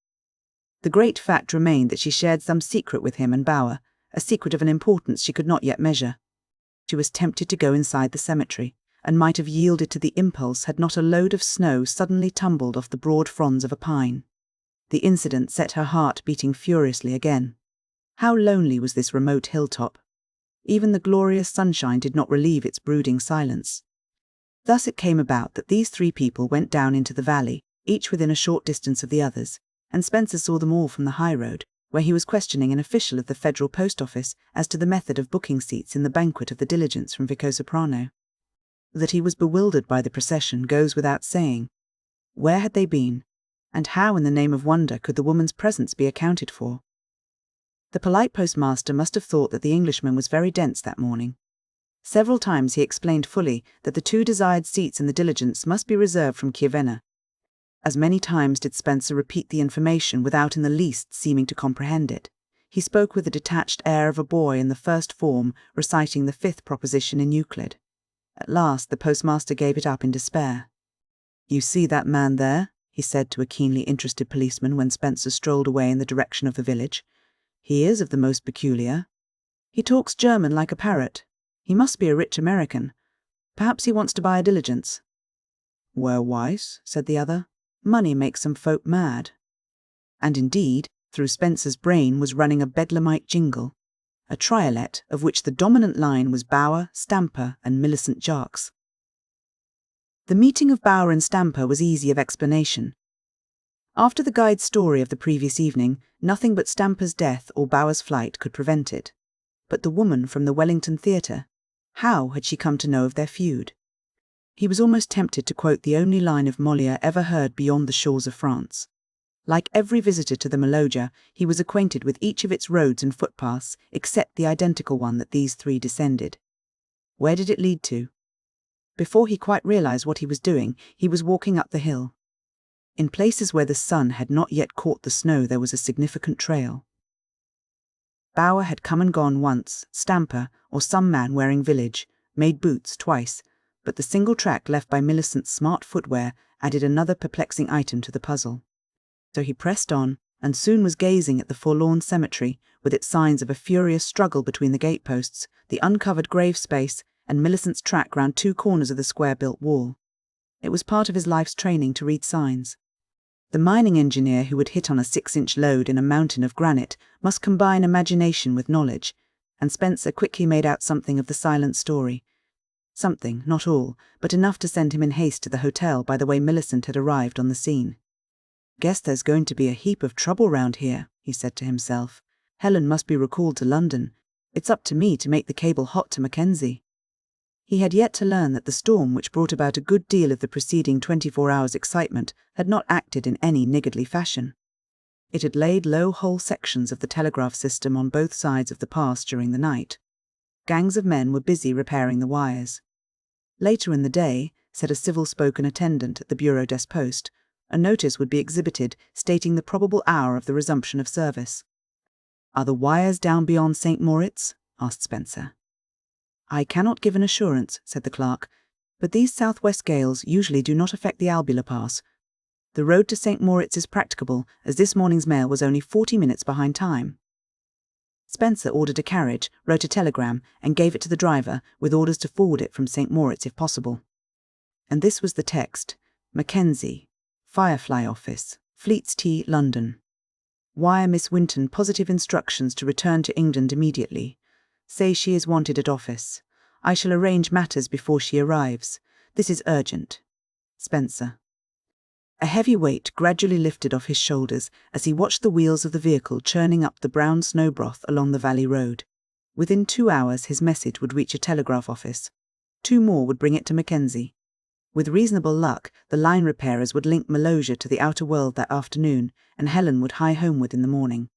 The great fact remained that she shared some secret with him and Bower, a secret of an importance she could not yet measure. She was tempted to go inside the cemetery, and might have yielded to the impulse had not a load of snow suddenly tumbled off the broad fronds of a pine. The incident set her heart beating furiously again. How lonely was this remote hilltop! Even the glorious sunshine did not relieve its brooding silence. Thus it came about that these 3 people went down into the valley, each within a short distance of the others, and Spencer saw them all from the high road, where he was questioning an official of the Federal Post Office as to the method of booking seats in the banquet of the diligence from Vicosoprano. That he was bewildered by the procession goes without saying. Where had they been, and how in the name of wonder could the woman's presence be accounted for? The polite postmaster must have thought that the Englishman was very dense that morning. Several times he explained fully that the 2 desired seats in the diligence must be reserved from Chiavenna. As many times did Spencer repeat the information without in the least seeming to comprehend it. He spoke with the detached air of a boy in the first form reciting the 5th proposition in Euclid. At last the postmaster gave it up in despair. "You see that man there?" he said to a keenly interested policeman when Spencer strolled away in the direction of the village. "He is of the most peculiar. He talks German like a parrot. He must be a rich American. Perhaps he wants to buy a diligence." "Well, Weiss," said the other, "money makes some folk mad." And indeed, through Spencer's brain was running a bedlamite jingle, a triolet of which the dominant line was Bower, Stampa, and Millicent Jarks. The meeting of Bower and Stampa was easy of explanation. After the guide's story of the previous evening, nothing but Stampa's death or Bower's flight could prevent it. But the woman from the Wellington Theatre, how had she come to know of their feud? He was almost tempted to quote the only line of Molière ever heard beyond the shores of France. Like every visitor to the Maloja, he was acquainted with each of its roads and footpaths, except the identical one that these 3 descended. Where did it lead to? Before he quite realized what he was doing, he was walking up the hill. In places where the sun had not yet caught the snow, there was a significant trail. Bower had come and gone once, Stampa, or some man wearing village, made boots twice, but the single track left by Millicent's smart footwear added another perplexing item to the puzzle. So he pressed on, and soon was gazing at the forlorn cemetery, with its signs of a furious struggle between the gateposts, the uncovered grave space, and Millicent's track round 2 corners of the square-built wall. It was part of his life's training to read signs. The mining engineer who would hit on a 6-inch lode in a mountain of granite must combine imagination with knowledge, and Spencer quickly made out something of the silent story. Something, not all, but enough to send him in haste to the hotel by the way Millicent had arrived on the scene. "Guess there's going to be a heap of trouble round here," he said to himself. "Helen must be recalled to London. It's up to me to make the cable hot to Mackenzie." He had yet to learn that the storm which brought about a good deal of the preceding 24 hours' excitement had not acted in any niggardly fashion. It had laid low whole sections of the telegraph system on both sides of the pass during the night. Gangs of men were busy repairing the wires. Later in the day, said a civil-spoken attendant at the Bureau des Postes, a notice would be exhibited stating the probable hour of the resumption of service. "Are the wires down beyond St. Moritz?" asked Spencer. "I cannot give an assurance," said the clerk, "but these southwest gales usually do not affect the Albula Pass. The road to St. Moritz is practicable, as this morning's mail was only 40 minutes behind time." Spencer ordered a carriage, wrote a telegram, and gave it to the driver, with orders to forward it from St. Moritz if possible. And this was the text: "Mackenzie, Firefly Office, Fleet's Tea, London. Wire Miss Winton positive instructions to return to England immediately. Say she is wanted at office. I shall arrange matters before she arrives. This is urgent. Spencer." A heavy weight gradually lifted off his shoulders as he watched the wheels of the vehicle churning up the brown snow broth along the valley road. Within 2 hours his message would reach a telegraph office. 2 more would bring it to Mackenzie. With reasonable luck, the line repairers would link Melosia to the outer world that afternoon, and Helen would hie homeward in the morning.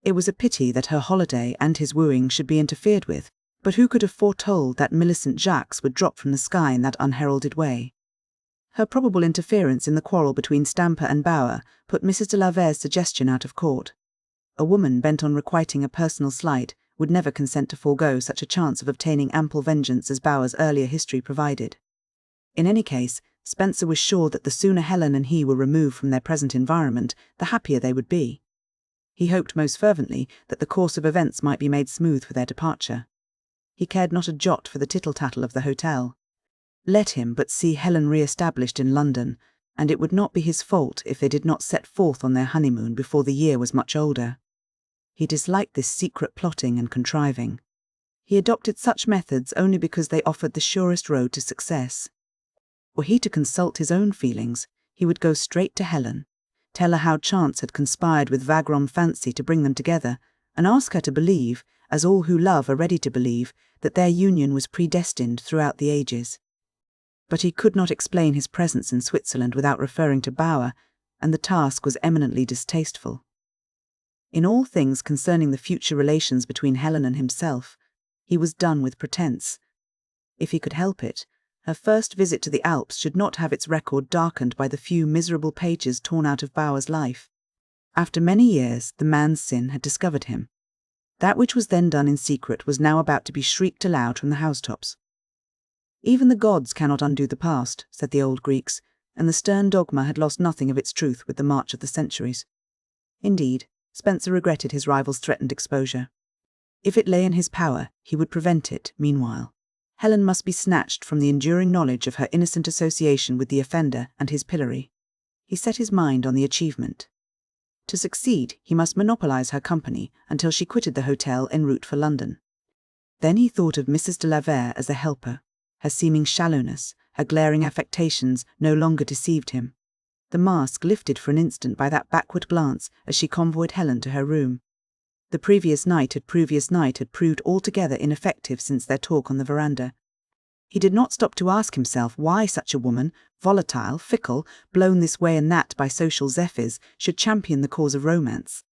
It was a pity that her holiday and his wooing should be interfered with, but who could have foretold that Millicent Jacques would drop from the sky in that unheralded way? Her probable interference in the quarrel between Stampa and Bower put Mrs. de la Verre's suggestion out of court. A woman bent on requiting a personal slight would never consent to forego such a chance of obtaining ample vengeance as Bower's earlier history provided. In any case, Spencer was sure that the sooner Helen and he were removed from their present environment, the happier they would be. He hoped most fervently that the course of events might be made smooth for their departure. He cared not a jot for the tittle-tattle of the hotel. Let him but see Helen re-established in London, and it would not be his fault if they did not set forth on their honeymoon before the year was much older. He disliked this secret plotting and contriving. He adopted such methods only because they offered the surest road to success. Were he to consult his own feelings, he would go straight to Helen, tell her how chance had conspired with vagrom fancy to bring them together, and ask her to believe, as all who love are ready to believe, that their union was predestined throughout the ages. But he could not explain his presence in Switzerland without referring to Bower, and the task was eminently distasteful. In all things concerning the future relations between Helen and himself, he was done with pretense. If he could help it, her first visit to the Alps should not have its record darkened by the few miserable pages torn out of Bower's life. After many years, the man's sin had discovered him. That which was then done in secret was now about to be shrieked aloud from the housetops. Even the gods cannot undo the past, said the old Greeks, and the stern dogma had lost nothing of its truth with the march of the centuries. Indeed, Spencer regretted his rival's threatened exposure. If it lay in his power, he would prevent it, meanwhile. Helen must be snatched from the enduring knowledge of her innocent association with the offender and his pillory. He set his mind on the achievement. To succeed, he must monopolize her company until she quitted the hotel en route for London. Then he thought of Mrs. de la Verre as a helper. Her seeming shallowness, her glaring affectations no longer deceived him. The mask lifted for an instant by that backward glance as she convoyed Helen to her room. The previous night had proved altogether ineffective since their talk on the veranda. He did not stop to ask himself why such a woman, volatile, fickle, blown this way and that by social zephyrs, should champion the cause of romance.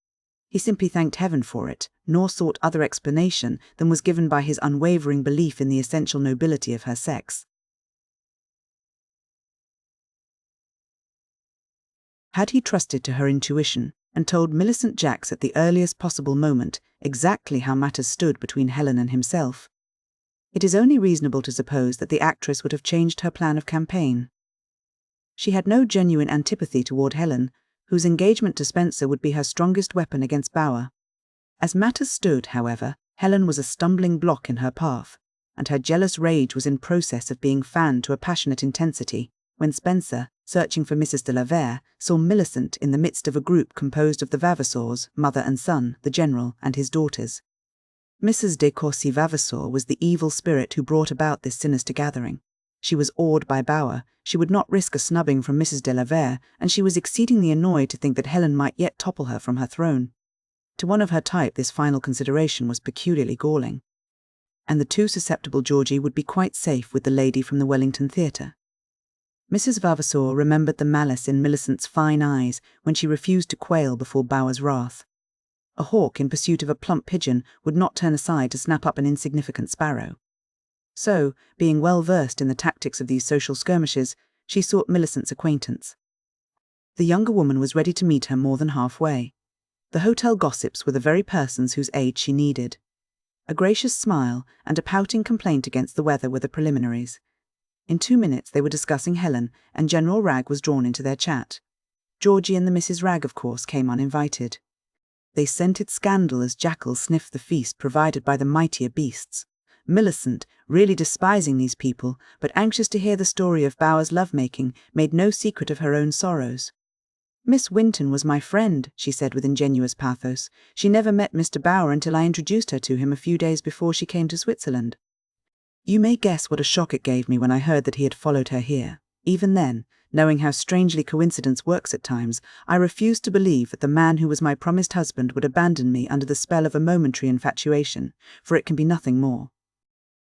He simply thanked heaven for it, nor sought other explanation than was given by his unwavering belief in the essential nobility of her sex. Had he trusted to her intuition and told Millicent Jacks at the earliest possible moment exactly how matters stood between Helen and himself? It is only reasonable to suppose that the actress would have changed her plan of campaign. She had no genuine antipathy toward Helen, whose engagement to Spencer would be her strongest weapon against Bower. As matters stood, however, Helen was a stumbling block in her path, and her jealous rage was in process of being fanned to a passionate intensity when Spencer, searching for Mrs. de la Vere, saw Millicent in the midst of a group composed of the Vavasors, mother and son, the General, and his daughters. Mrs. de Courcy Vavasor was the evil spirit who brought about this sinister gathering. She was awed by Bower, she would not risk a snubbing from Mrs. de la Vere, and she was exceedingly annoyed to think that Helen might yet topple her from her throne. To one of her type this final consideration was peculiarly galling. And the too susceptible Georgie would be quite safe with the lady from the Wellington Theatre. Mrs. Vavasor remembered the malice in Millicent's fine eyes when she refused to quail before Bower's wrath. A hawk in pursuit of a plump pigeon would not turn aside to snap up an insignificant sparrow. So, being well versed in the tactics of these social skirmishes, she sought Millicent's acquaintance. The younger woman was ready to meet her more than halfway. The hotel gossips were the very persons whose aid she needed. A gracious smile and a pouting complaint against the weather were the preliminaries. In 2 minutes they were discussing Helen, and General Ragg was drawn into their chat. Georgie and the Misses Ragg, of course, came uninvited. They scented scandal as jackals sniffed the feast provided by the mightier beasts. Millicent, really despising these people, but anxious to hear the story of Bower's love-making, made no secret of her own sorrows. "Miss Winton was my friend," she said with ingenuous pathos. "She never met Mr. Bower until I introduced her to him a few days before she came to Switzerland. You may guess what a shock it gave me when I heard that he had followed her here. Even then, knowing how strangely coincidence works at times, I refused to believe that the man who was my promised husband would abandon me under the spell of a momentary infatuation, for it can be nothing more."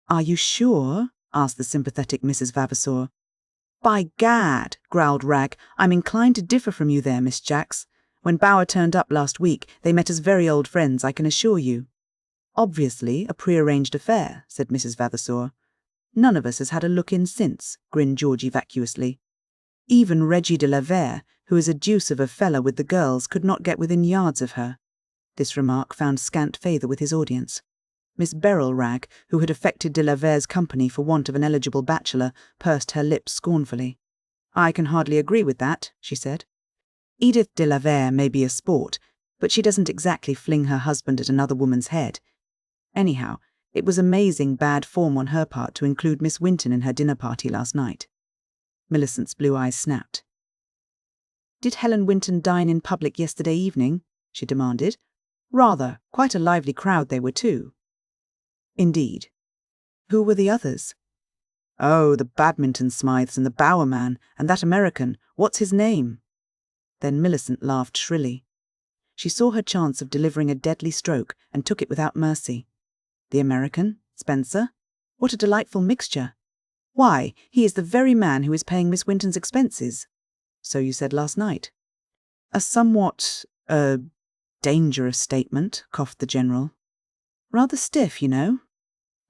"Are you sure?" asked the sympathetic Mrs. Vavasor. "By gad," growled Ragg, "I'm inclined to differ from you there, Miss Jacks. When Bower turned up last week, they met as very old friends, I can assure you." "Obviously a prearranged affair," said Mrs. Vavasor. "None of us has had a look-in since," grinned Georgie vacuously. "Even Reggie de la Vere, who is a deuce of a fella with the girls, could not get within yards of her." This remark found scant favour with his audience. Miss Beryl Ragg, who had affected de la Vere's company for want of an eligible bachelor, pursed her lips scornfully. "I can hardly agree with that," she said. "Edith de la Vere may be a sport, but she doesn't exactly fling her husband at another woman's head. Anyhow, it was amazing bad form on her part to include Miss Winton in her dinner party last night." Millicent's blue eyes snapped. "Did Helen Winton dine in public yesterday evening?" she demanded. "Rather. Quite a lively crowd they were too." "Indeed. Who were the others?" "Oh, the Badminton Smythes and the Bower man, and that American. What's his name?" Then Millicent laughed shrilly. She saw her chance of delivering a deadly stroke and took it without mercy. "The American? Spencer? What a delightful mixture! Why, he is the very man who is paying Miss Winton's expenses." "So you said last night." "A somewhat, dangerous statement," coughed the General. "Rather stiff, you know."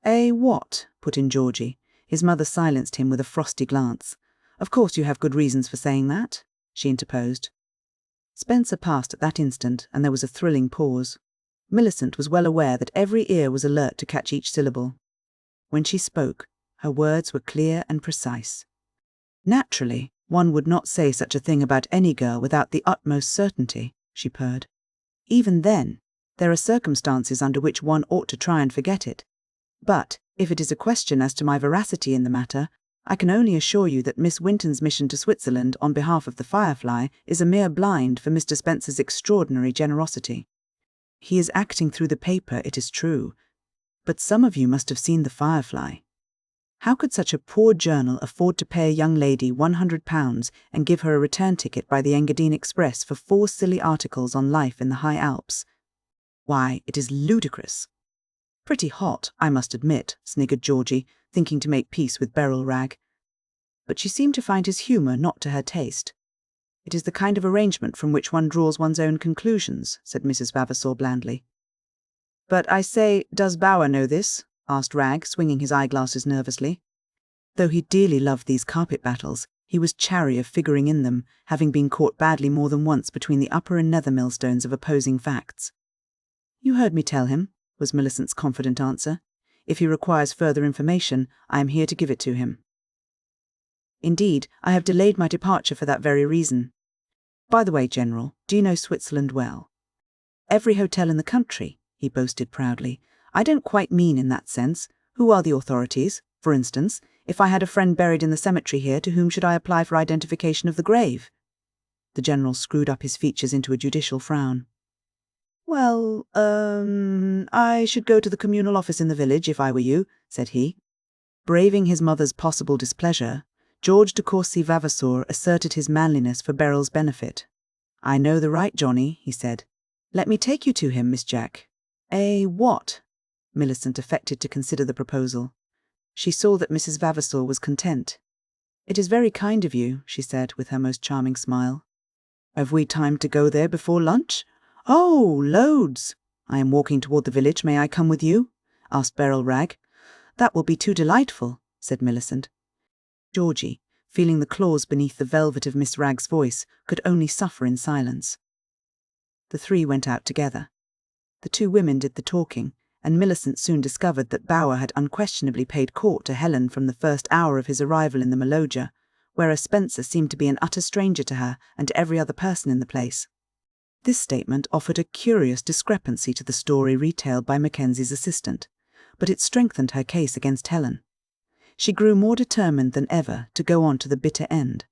What?" put in Georgie. His mother silenced him with a frosty glance. "Of course you have good reasons for saying that," she interposed. Spencer passed at that instant, and there was a thrilling pause. Millicent was well aware that every ear was alert to catch each syllable. When she spoke, her words were clear and precise. "Naturally, one would not say such a thing about any girl without the utmost certainty," she purred. "Even then, there are circumstances under which one ought to try and forget it. But, if it is a question as to my veracity in the matter, I can only assure you that Miss Winton's mission to Switzerland on behalf of the Firefly is a mere blind for Mr. Spencer's extraordinary generosity. He is acting through the paper, it is true, but some of you must have seen the Firefly. How could such a poor journal afford to pay a young lady £100 and give her a return ticket by the Engadine Express for 4 silly articles on life in the High Alps? Why, it is ludicrous." "Pretty hot, I must admit," sniggered Georgie, thinking to make peace with Beryl Ragg. But she seemed to find his humour not to her taste. "It is the kind of arrangement from which one draws one's own conclusions," said Mrs. Vavasor blandly. "But I say, does Bower know this?" asked Ragg, swinging his eyeglasses nervously. Though he dearly loved these carpet battles, He was chary of figuring in them, having been caught badly more than once between the upper and nether millstones of opposing facts. "You heard me tell him," was Millicent's confident answer. "If he requires further information, I am here to give it to him. Indeed, I have delayed my departure for that very reason. By the way, General, do you know Switzerland well?" "Every hotel in the country," he boasted proudly. "I don't quite mean in that sense. Who are the authorities? For instance, if I had a friend buried in the cemetery here, to whom should I apply for identification of the grave?" The General screwed up his features into a judicial frown. "Well, I should go to the communal office in the village if I were you," said he. Braving his mother's possible displeasure, George de Courcy Vavasour asserted his manliness for Beryl's benefit. "I know the right Johnny," he said. "Let me take you to him, Miss Jack." "A what?" Millicent affected to consider the proposal. She saw that Mrs. Vavasour was content. "It is very kind of you," she said with her most charming smile. "Have we time to go there before lunch?" "Oh, loads." "I am walking toward the village. May I come with you?" asked Beryl Ragg. "That will be too delightful," said Millicent. Georgie, feeling the claws beneath the velvet of Miss Ragg's voice, could only suffer in silence. The three went out together. The two women did the talking, and Millicent soon discovered that Bower had unquestionably paid court to Helen from the first hour of his arrival in the Maloja, whereas Spencer seemed to be an utter stranger to her and to every other person in the place. This statement offered a curious discrepancy to the story retailed by Mackenzie's assistant, but it strengthened her case against Helen. She grew more determined than ever to go on to the bitter end.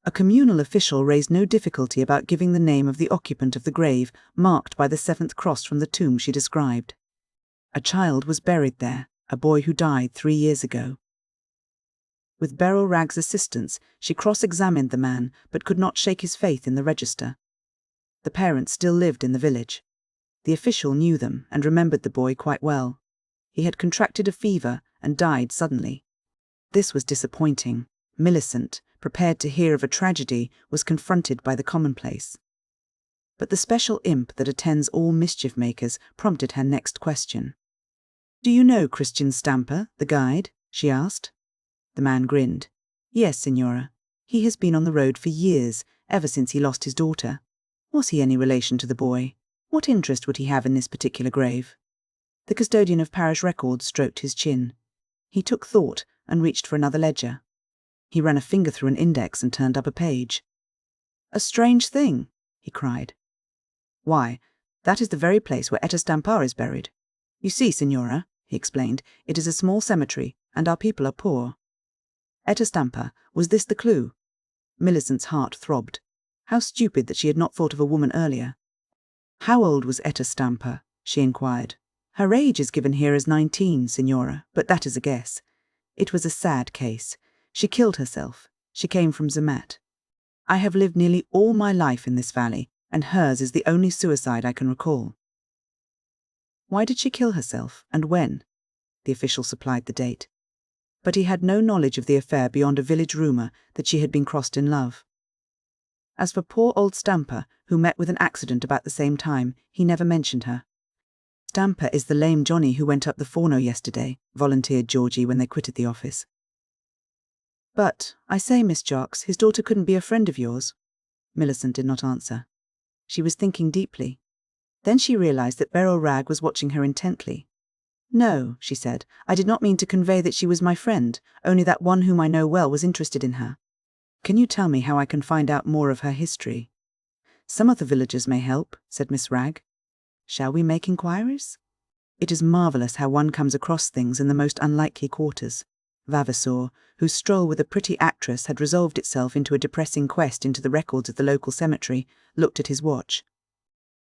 A communal official raised no difficulty about giving the name of the occupant of the grave marked by the 7th cross from the tomb she described. A child was buried there, a boy who died 3 years ago. With Beryl Ragg's assistance, she cross-examined the man, but could not shake his faith in the register. The parents still lived in the village. The official knew them and remembered the boy quite well. He had contracted a fever and died suddenly. This was disappointing. Millicent, prepared to hear of a tragedy, was confronted by the commonplace. But the special imp that attends all mischief-makers prompted her next question. "Do you know Christian Stampa, the guide?" she asked. The man grinned. "Yes, Signora. He has been on the road for years, ever since he lost his daughter. Was he any relation to the boy? What interest would he have in this particular grave?" The custodian of parish records stroked his chin. He took thought and reached for another ledger. He ran a finger through an index and turned up a page. "A strange thing," he cried. "Why, that is the very place where Etta Stampa is buried. You see, Signora," he explained, "it is a small cemetery, and our people are poor." Etta Stampa, was this the clue? Millicent's heart throbbed. How stupid that she had not thought of a woman earlier. "How old was Etta Stampa?" she inquired. "Her age is given here as 19, Signora, but that is a guess. It was a sad case. She killed herself. She came from Zermatt. I have lived nearly all my life in this valley, and hers is the only suicide I can recall." Why did she kill herself, and when? The official supplied the date. But he had no knowledge of the affair beyond a village rumour that she had been crossed in love. As for poor old Stampa, who met with an accident about the same time, he never mentioned her. "Stampa is the lame Johnny who went up the Forno yesterday," volunteered Georgie when they quitted the office. "But, I say, Miss Jocks, his daughter couldn't be a friend of yours." Millicent did not answer. She was thinking deeply. Then she realized that Beryl Ragg was watching her intently. "No," she said, "I did not mean to convey that she was my friend, only that one whom I know well was interested in her. Can you tell me how I can find out more of her history?" "Some of the villagers may help," said Miss Ragg. "Shall we make inquiries?" It is marvellous how one comes across things in the most unlikely quarters. Vavasour, whose stroll with a pretty actress had resolved itself into a depressing quest into the records of the local cemetery, looked at his watch.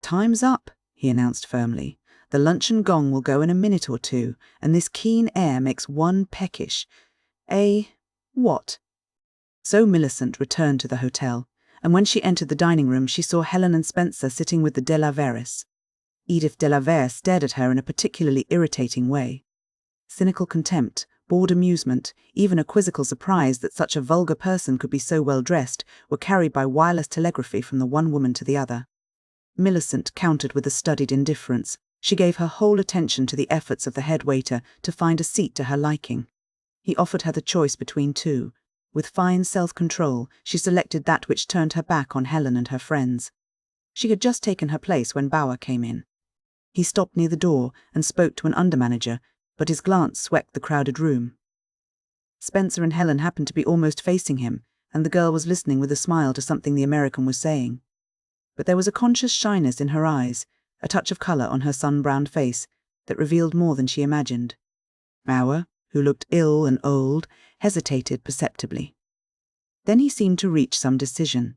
"Time's up," he announced firmly. "The luncheon gong will go in a minute or two, and this keen air makes one peckish. What?" So Millicent returned to the hotel, and when she entered the dining room she saw Helen and Spencer sitting with the de la Veres. Edith de la Vere stared at her in a particularly irritating way. Cynical contempt, bored amusement, even a quizzical surprise that such a vulgar person could be so well dressed, were carried by wireless telegraphy from the one woman to the other. Millicent countered with a studied indifference. She gave her whole attention to the efforts of the head waiter to find a seat to her liking. He offered her the choice between two, With fine self-control, she selected that which turned her back on Helen and her friends. She had just taken her place when Bower came in. He stopped near the door and spoke to an undermanager, but his glance swept the crowded room. Spencer and Helen happened to be almost facing him, and the girl was listening with a smile to something the American was saying. But there was a conscious shyness in her eyes, a touch of colour on her sun-browned face, that revealed more than she imagined. Bower, who looked ill and old, hesitated perceptibly. Then he seemed to reach some decision.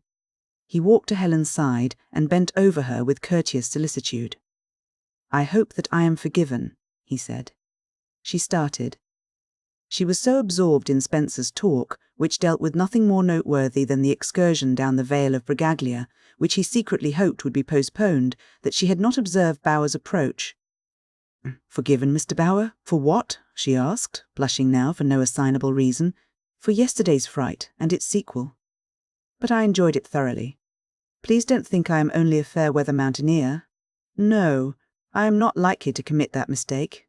He walked to Helen's side and bent over her with courteous solicitude. "I hope that I am forgiven," he said. She started. She was so absorbed in Spencer's talk, which dealt with nothing more noteworthy than the excursion down the Vale of Bragaglia, which he secretly hoped would be postponed, that she had not observed Bower's approach. "Forgiven, Mr. Bower? For what?" she asked, blushing now for no assignable reason. "For yesterday's fright and its sequel. But I enjoyed it thoroughly. Please don't think I am only a fair-weather mountaineer. No, I am not likely to commit that mistake.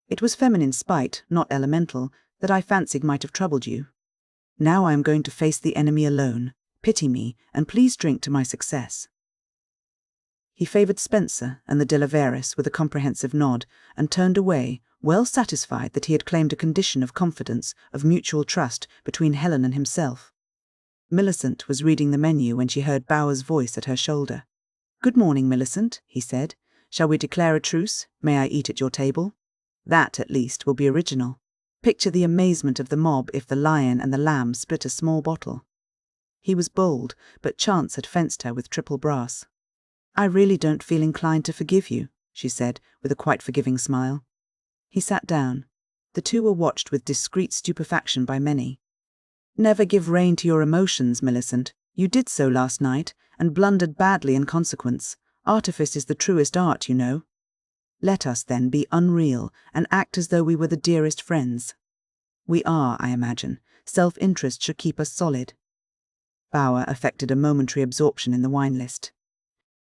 It was feminine spite, not elemental, that I fancied might have troubled you. Now I am going to face the enemy alone. Pity me, and please drink to my success." He favoured Spencer and the de la Veris with a comprehensive nod, and turned away, well satisfied that he had claimed a condition of confidence, of mutual trust, between Helen and himself. Millicent was reading the menu when she heard Bower's voice at her shoulder. "Good morning, Millicent," he said. "Shall we declare a truce? May I eat at your table? That, at least, will be original. Picture the amazement of the mob if the lion and the lamb split a small bottle." He was bold, but chance had fenced her with triple brass. "I really don't feel inclined to forgive you," she said, with a quite forgiving smile. He sat down. The two were watched with discreet stupefaction by many. "Never give rein to your emotions, Millicent. You did so last night, and blundered badly in consequence. Artifice is the truest art, you know. Let us, then, be unreal, and act as though we were the dearest friends. We are, I imagine. Self-interest should keep us solid." Bower affected a momentary absorption in the wine list.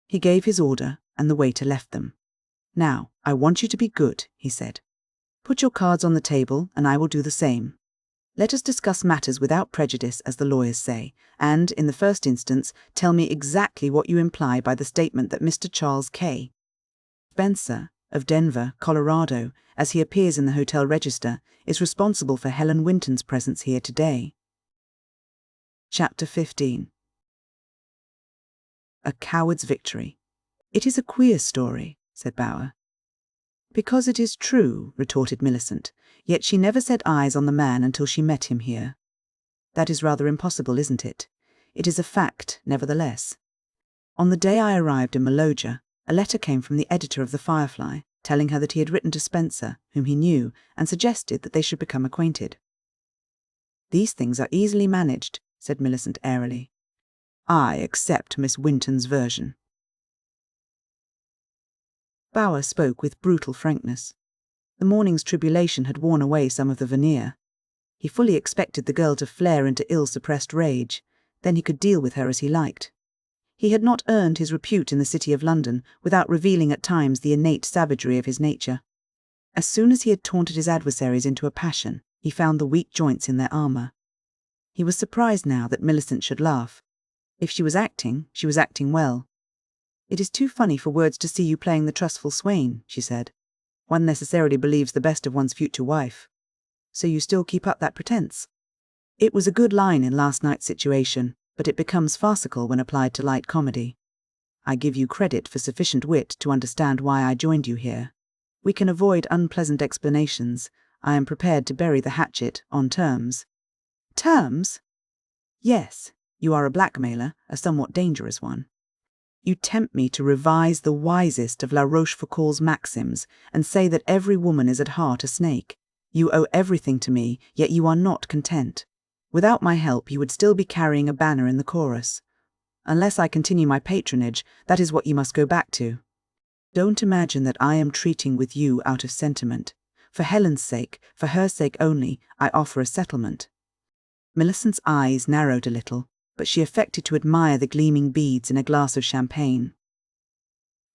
He gave his order, and the waiter left them. "Now, I want you to be good," he said. "Put your cards on the table, and I will do the same. Let us discuss matters without prejudice, as the lawyers say, and, in the first instance, tell me exactly what you imply by the statement that Mr. Charles K. Spencer, of Denver, Colorado, as he appears in the hotel register, is responsible for Helen Winton's presence here today." Chapter 15. A coward's victory. "It is a queer story," said Bower. "Because it is true," retorted Millicent, "yet she never set eyes on the man until she met him here. That is rather impossible, isn't it? It is a fact, nevertheless. On the day I arrived in Maloja, a letter came from the editor of the Firefly, telling her that he had written to Spencer, whom he knew, and suggested that they should become acquainted." "These things are easily managed," said Millicent airily. "I accept Miss Winton's version." Bower spoke with brutal frankness. The morning's tribulation had worn away some of the veneer. He fully expected the girl to flare into ill-suppressed rage. Then he could deal with her as he liked. He had not earned his repute in the City of London without revealing at times the innate savagery of his nature. As soon as he had taunted his adversaries into a passion, he found the weak joints in their armour. He was surprised now that Millicent should laugh. If she was acting well. "It is too funny for words to see you playing the trustful swain," she said. "One necessarily believes the best of one's future wife. So you still keep up that pretense?" It was a good line in last night's situation, but it becomes farcical when applied to light comedy. "I give you credit for sufficient wit to understand why I joined you here. We can avoid unpleasant explanations. I am prepared to bury the hatchet on terms." "Terms?" "Yes, you are a blackmailer, a somewhat dangerous one. You tempt me to revise the wisest of La Rochefoucauld's maxims and say that every woman is at heart a snake. You owe everything to me, yet you are not content. Without my help you would still be carrying a banner in the chorus. Unless I continue my patronage, that is what you must go back to. Don't imagine that I am treating with you out of sentiment. For Helen's sake, for her sake only, I offer a settlement." Millicent's eyes narrowed a little, but she affected to admire the gleaming beads in a glass of champagne.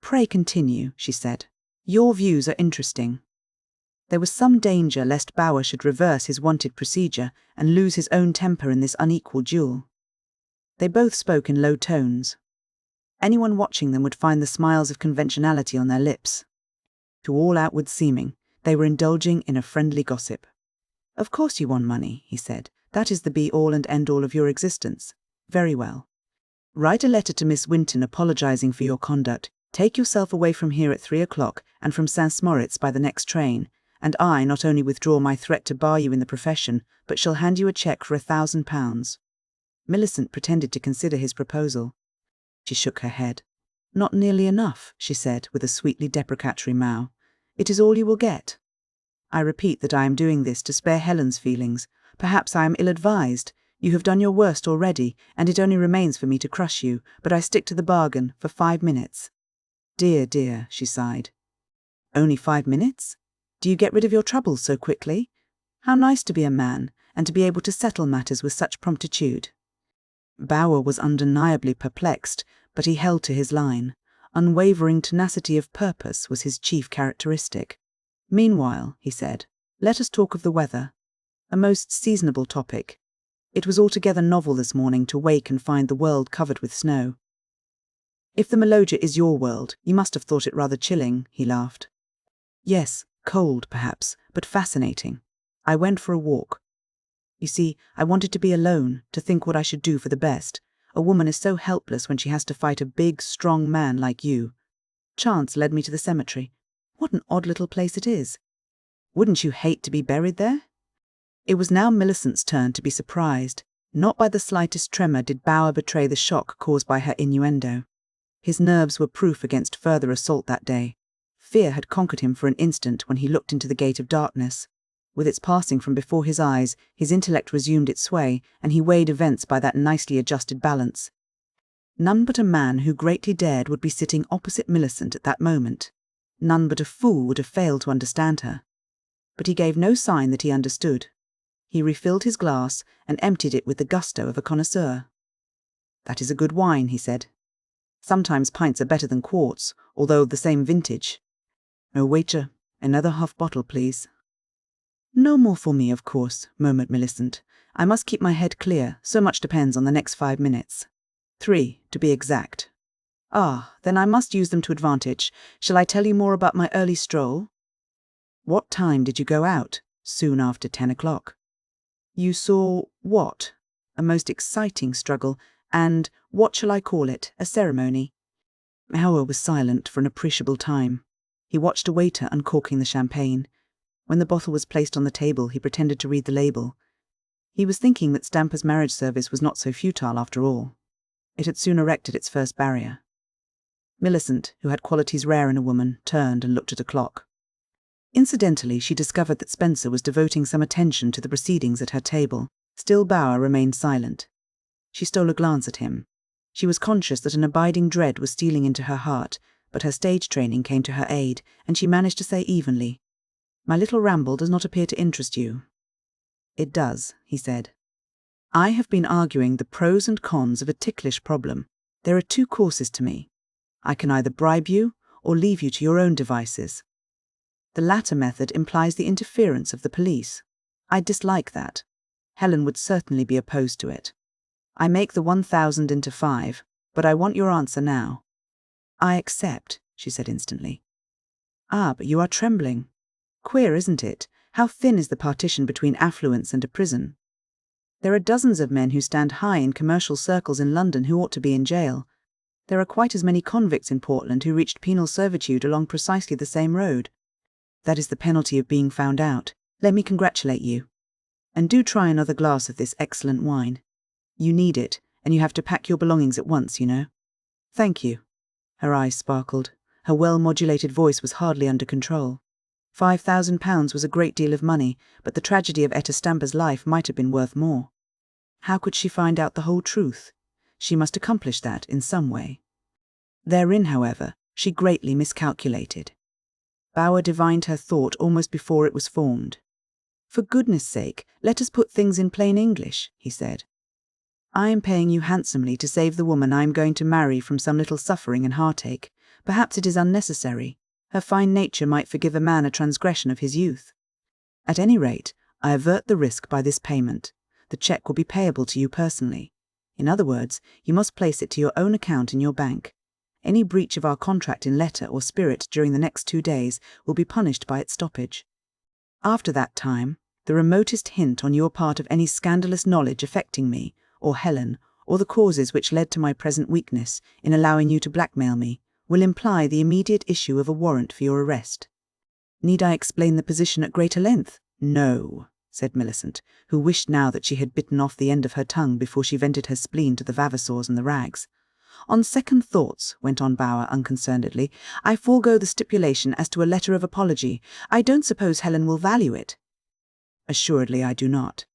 "Pray continue," she said. "Your views are interesting." There was some danger lest Bower should reverse his wanted procedure and lose his own temper in this unequal duel. They both spoke in low tones. Anyone watching them would find the smiles of conventionality on their lips. To all outward seeming, they were indulging in a friendly gossip. "Of course you want money," he said. "That is the be-all and end-all of your existence. Very well. Write a letter to Miss Winton apologizing for your conduct. Take yourself away from here at 3 o'clock and from St. Moritz by the next train, and I not only withdraw my threat to bar you in the profession, but shall hand you a cheque for £1,000. Millicent pretended to consider his proposal. She shook her head. "Not nearly enough," she said, with a sweetly deprecatory mow. "It is all you will get. I repeat that I am doing this to spare Helen's feelings. Perhaps I am ill-advised. You have done your worst already, and it only remains for me to crush you, but I stick to the bargain for 5 minutes. Dear, dear," she sighed. "Only 5 minutes? Do you get rid of your troubles so quickly? How nice to be a man, and to be able to settle matters with such promptitude." Bower was undeniably perplexed, but he held to his line. Unwavering tenacity of purpose was his chief characteristic. "Meanwhile," he said, "let us talk of the weather. A most seasonable topic. It was altogether novel this morning to wake and find the world covered with snow." "If the Maloja is your world, you must have thought it rather chilling," he laughed. "Yes, cold perhaps, but fascinating. I went for a walk. You see, I wanted to be alone, to think what I should do for the best. A woman is so helpless when she has to fight a big, strong man like you. Chance led me to the cemetery. What an odd little place it is. Wouldn't you hate to be buried there?" It was now Millicent's turn to be surprised. Not by the slightest tremor did Bower betray the shock caused by her innuendo. His nerves were proof against further assault that day. Fear had conquered him for an instant when he looked into the gate of darkness. With its passing from before his eyes, his intellect resumed its sway, and he weighed events by that nicely adjusted balance. None but a man who greatly dared would be sitting opposite Millicent at that moment. None but a fool would have failed to understand her. But he gave no sign that he understood. He refilled his glass and emptied it with the gusto of a connoisseur. "That is a good wine," he said. "Sometimes pints are better than quarts, although of the same vintage. Oh, waiter, another half bottle, please." "No more for me, of course," murmured Millicent. "I must keep my head clear. So much depends on the next 5 minutes. 3, to be exact. Ah, then I must use them to advantage. Shall I tell you more about my early stroll?" "What time did you go out?" "Soon after 10 o'clock. "You saw what?" "A most exciting struggle, and, what shall I call it, a ceremony." Bower was silent for an appreciable time. He watched a waiter uncorking the champagne. When the bottle was placed on the table, he pretended to read the label. He was thinking that Stampa's marriage service was not so futile after all. It had soon erected its first barrier. Millicent, who had qualities rare in a woman, turned and looked at a clock. Incidentally, she discovered that Spencer was devoting some attention to the proceedings at her table. Still Bower remained silent. She stole a glance at him. She was conscious that an abiding dread was stealing into her heart, but her stage training came to her aid, and she managed to say evenly, "My little ramble does not appear to interest you." "It does," he said. "I have been arguing the pros and cons of a ticklish problem. There are 2 courses to me. I can either bribe you or leave you to your own devices. The latter method implies the interference of the police. I dislike that. Helen would certainly be opposed to it. I make the 1,000 into 5, but I want your answer now." "I accept," she said instantly. "Ah, but you are trembling. Queer, isn't it? How thin is the partition between affluence and a prison? There are dozens of men who stand high in commercial circles in London who ought to be in jail. There are quite as many convicts in Portland who reached penal servitude along precisely the same road. That is the penalty of being found out. Let me congratulate you. And do try another glass of this excellent wine. You need it, and you have to pack your belongings at once, you know." "Thank you." Her eyes sparkled. Her well-modulated voice was hardly under control. £5,000 was a great deal of money, but the tragedy of Etta Stampa's life might have been worth more. How could she find out the whole truth? She must accomplish that in some way. Therein, however, she greatly miscalculated. Bower divined her thought almost before it was formed. "For goodness sake, let us put things in plain English," he said. "I am paying you handsomely to save the woman I am going to marry from some little suffering and heartache. Perhaps it is unnecessary. Her fine nature might forgive a man a transgression of his youth. At any rate, I avert the risk by this payment. The check will be payable to you personally. In other words, you must place it to your own account in your bank. Any breach of our contract in letter or spirit during the next 2 days will be punished by its stoppage. After that time, the remotest hint on your part of any scandalous knowledge affecting me, or Helen, or the causes which led to my present weakness in allowing you to blackmail me, will imply the immediate issue of a warrant for your arrest. Need I explain the position at greater length? No, said Millicent, who wished now that she had bitten off the end of her tongue before she vented her spleen to the Vavasors and the Rags. On second thoughts, went on Bower unconcernedly, I forego the stipulation as to a letter of apology. I don't suppose Helen will value it. Assuredly I do not.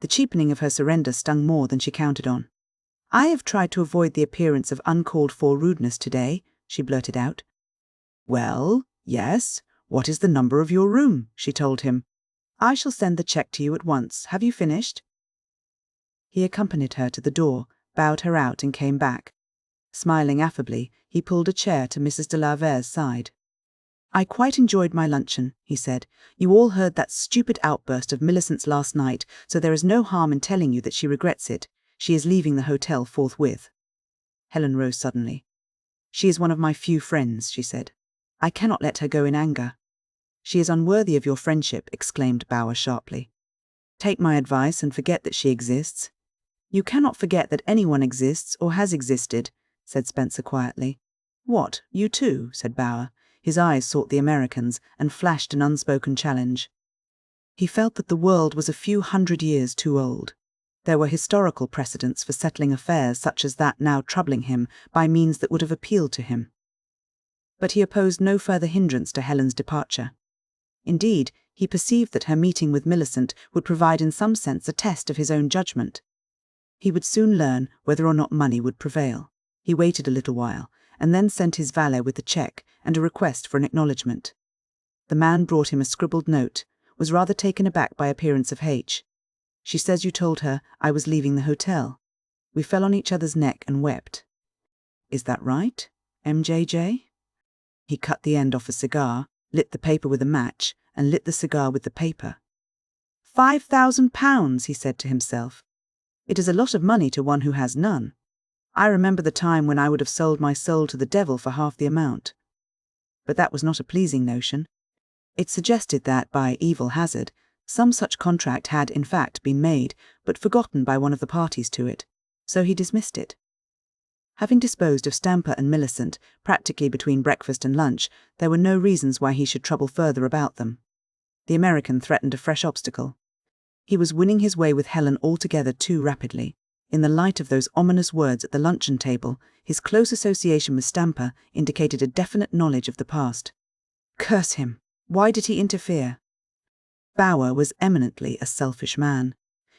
The cheapening of her surrender stung more than she counted on. I have tried to avoid the appearance of uncalled-for rudeness today, she blurted out. Well, yes. What is the number of your room? She told him. I shall send the cheque to you at once. Have you finished? He accompanied her to the door, bowed her out and came back. Smiling affably, he pulled a chair to Mrs. de la Verre's side. I quite enjoyed my luncheon, he said. You all heard that stupid outburst of Millicent's last night, so there is no harm in telling you that she regrets it. She is leaving the hotel forthwith. Helen rose suddenly. She is one of my few friends, she said. I cannot let her go in anger. She is unworthy of your friendship, exclaimed Bower sharply. Take my advice and forget that she exists. You cannot forget that anyone exists or has existed, said Spencer quietly. What, you too? Said Bower. His eyes sought the American's and flashed an unspoken challenge. He felt that the world was a few 100 years too old. There were historical precedents for settling affairs such as that now troubling him by means that would have appealed to him. But he opposed no further hindrance to Helen's departure. Indeed, he perceived that her meeting with Millicent would provide in some sense a test of his own judgment. He would soon learn whether or not money would prevail. He waited a little while, and then sent his valet with the cheque and a request for an acknowledgement. The man brought him a scribbled note, was rather taken aback by appearance of H. She says you told her I was leaving the hotel. We fell on each other's neck and wept. Is that right, MJJ? He cut the end off a cigar, lit the paper with a match, and lit the cigar with the paper. £5,000, he said to himself. It is a lot of money to one who has none. I remember the time when I would have sold my soul to the devil for half the amount. But that was not a pleasing notion. It suggested that, by evil hazard, some such contract had in fact been made, but forgotten by one of the parties to it, so he dismissed it. Having disposed of Stampa and Millicent, practically between breakfast and lunch, there were no reasons why he should trouble further about them. The American threatened a fresh obstacle. He was winning his way with Helen altogether too rapidly. In the light of those ominous words at the luncheon table, his close association with Stampa indicated a definite knowledge of the past. Curse him! Why did he interfere? Bower was eminently a selfish man.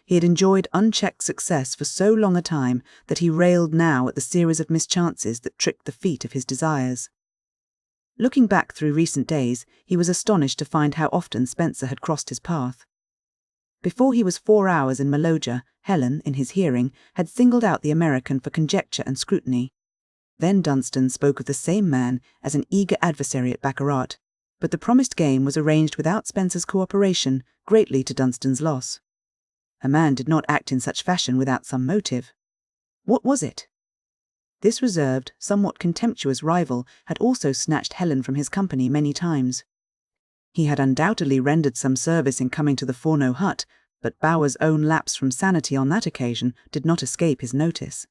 He had enjoyed unchecked success for so long a time that he railed now at the series of mischances that tricked the feet of his desires. Looking back through recent days, he was astonished to find how often Spencer had crossed his path. Before he was 4 hours in Maloja, Helen, in his hearing, had singled out the American for conjecture and scrutiny. Then Dunstan spoke of the same man as an eager adversary at baccarat, but the promised game was arranged without Spencer's cooperation, greatly to Dunstan's loss. A man did not act in such fashion without some motive. What was it? This reserved, somewhat contemptuous rival had also snatched Helen from his company many times. He had undoubtedly rendered some service in coming to the Forno hut, but Bower's own lapse from sanity on that occasion did not escape his notice.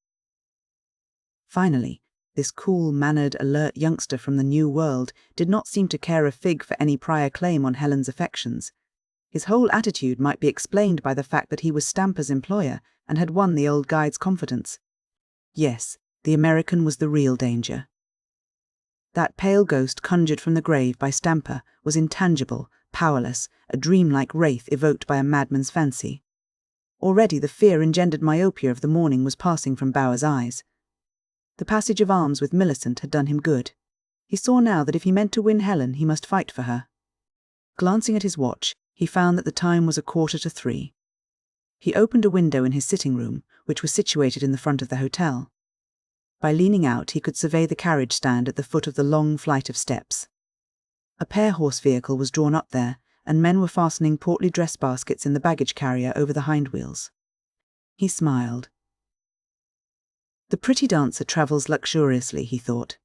Finally, this cool-mannered, alert youngster from the New World did not seem to care a fig for any prior claim on Helen's affections. His whole attitude might be explained by the fact that he was Stampa's employer and had won the old guide's confidence. Yes, the American was the real danger. That pale ghost conjured from the grave by Stampa was intangible, powerless, a dreamlike wraith evoked by a madman's fancy. Already the fear engendered myopia of the morning was passing from Bower's eyes. The passage of arms with Millicent had done him good. He saw now that if he meant to win Helen, he must fight for her. Glancing at his watch, he found that the time was 2:45. He opened a window in his sitting room, which was situated in the front of the hotel. By leaning out, he could survey the carriage stand at the foot of the long flight of steps. A pair-horse vehicle was drawn up there, and men were fastening portly dress baskets in the baggage carrier over the hind wheels. He smiled. The pretty dancer travels luxuriously, he thought.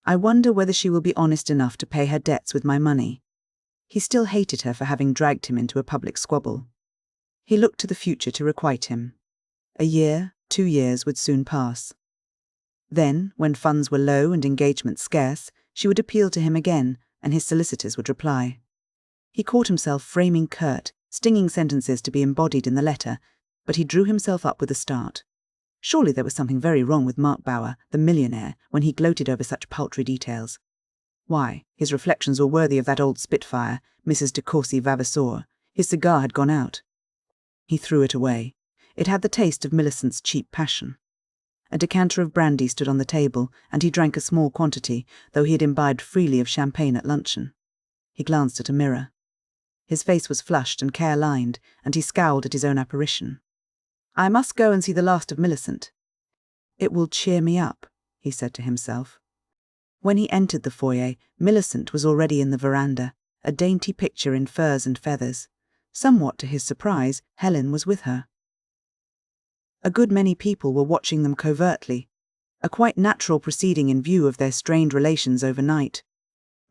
I wonder whether she will be honest enough to pay her debts with my money. He still hated her for having dragged him into a public squabble. He looked to the future to requite him. A year, 2 years would soon pass. Then, when funds were low and engagements scarce, she would appeal to him again, and his solicitors would reply. He caught himself framing curt, stinging sentences to be embodied in the letter, but he drew himself up with a start. Surely there was something very wrong with Mark Bower, the millionaire, when he gloated over such paltry details. Why, his reflections were worthy of that old spitfire, Mrs. de Courcy Vavasour. His cigar had gone out. He threw it away. It had the taste of Millicent's cheap passion. A decanter of brandy stood on the table, and he drank a small quantity, though he had imbibed freely of champagne at luncheon. He glanced at a mirror. His face was flushed and care-lined, and he scowled at his own apparition. I must go and see the last of Millicent. It will cheer me up, he said to himself. When he entered the foyer, Millicent was already in the veranda, a dainty picture in furs and feathers. Somewhat to his surprise, Helen was with her. A good many people were watching them covertly, a quite natural proceeding in view of their strained relations overnight.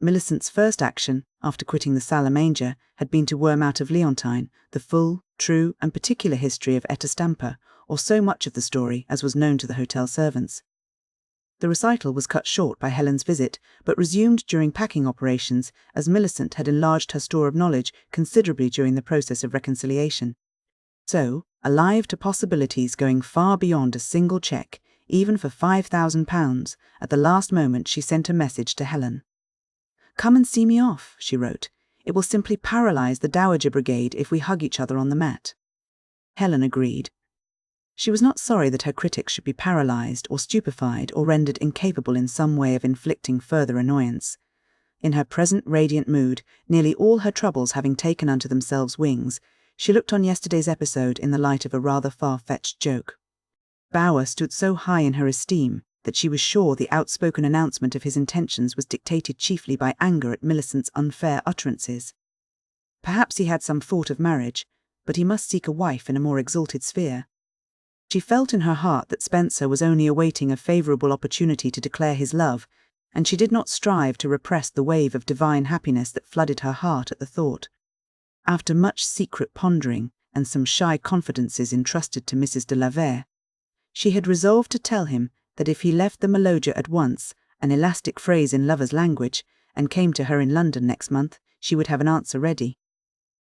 Millicent's first action, after quitting the Salamander, had been to worm out of Leontine the full, true, and particular history of Stampa, or so much of the story as was known to the hotel servants. The recital was cut short by Helen's visit, but resumed during packing operations, as Millicent had enlarged her store of knowledge considerably during the process of reconciliation. So, alive to possibilities going far beyond a single cheque, even for £5,000, at the last moment she sent a message to Helen. Come and see me off, she wrote. It will simply paralyse the Dowager Brigade if we hug each other on the mat. Helen agreed. She was not sorry that her critics should be paralysed or stupefied or rendered incapable in some way of inflicting further annoyance. In her present radiant mood, nearly all her troubles having taken unto themselves wings, she looked on yesterday's episode in the light of a rather far-fetched joke. Bower stood so high in her esteem that she was sure the outspoken announcement of his intentions was dictated chiefly by anger at Millicent's unfair utterances. Perhaps he had some thought of marriage, but he must seek a wife in a more exalted sphere. She felt in her heart that Spencer was only awaiting a favourable opportunity to declare his love, and she did not strive to repress the wave of divine happiness that flooded her heart at the thought. After much secret pondering and some shy confidences entrusted to Mrs. de la Vere, she had resolved to tell him that if he left the Maloja at once, an elastic phrase in lovers' language, and came to her in London next month, she would have an answer ready.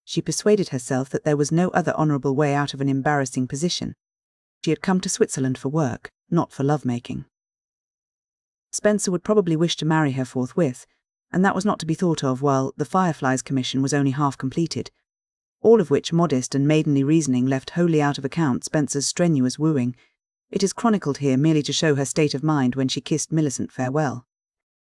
She persuaded herself that there was no other honourable way out of an embarrassing position. She had come to Switzerland for work, not for love-making. Spencer would probably wish to marry her forthwith, and that was not to be thought of while the Fireflies Commission was only half completed, all of which modest and maidenly reasoning left wholly out of account Spencer's strenuous wooing. It is chronicled here merely to show her state of mind when she kissed Millicent farewell.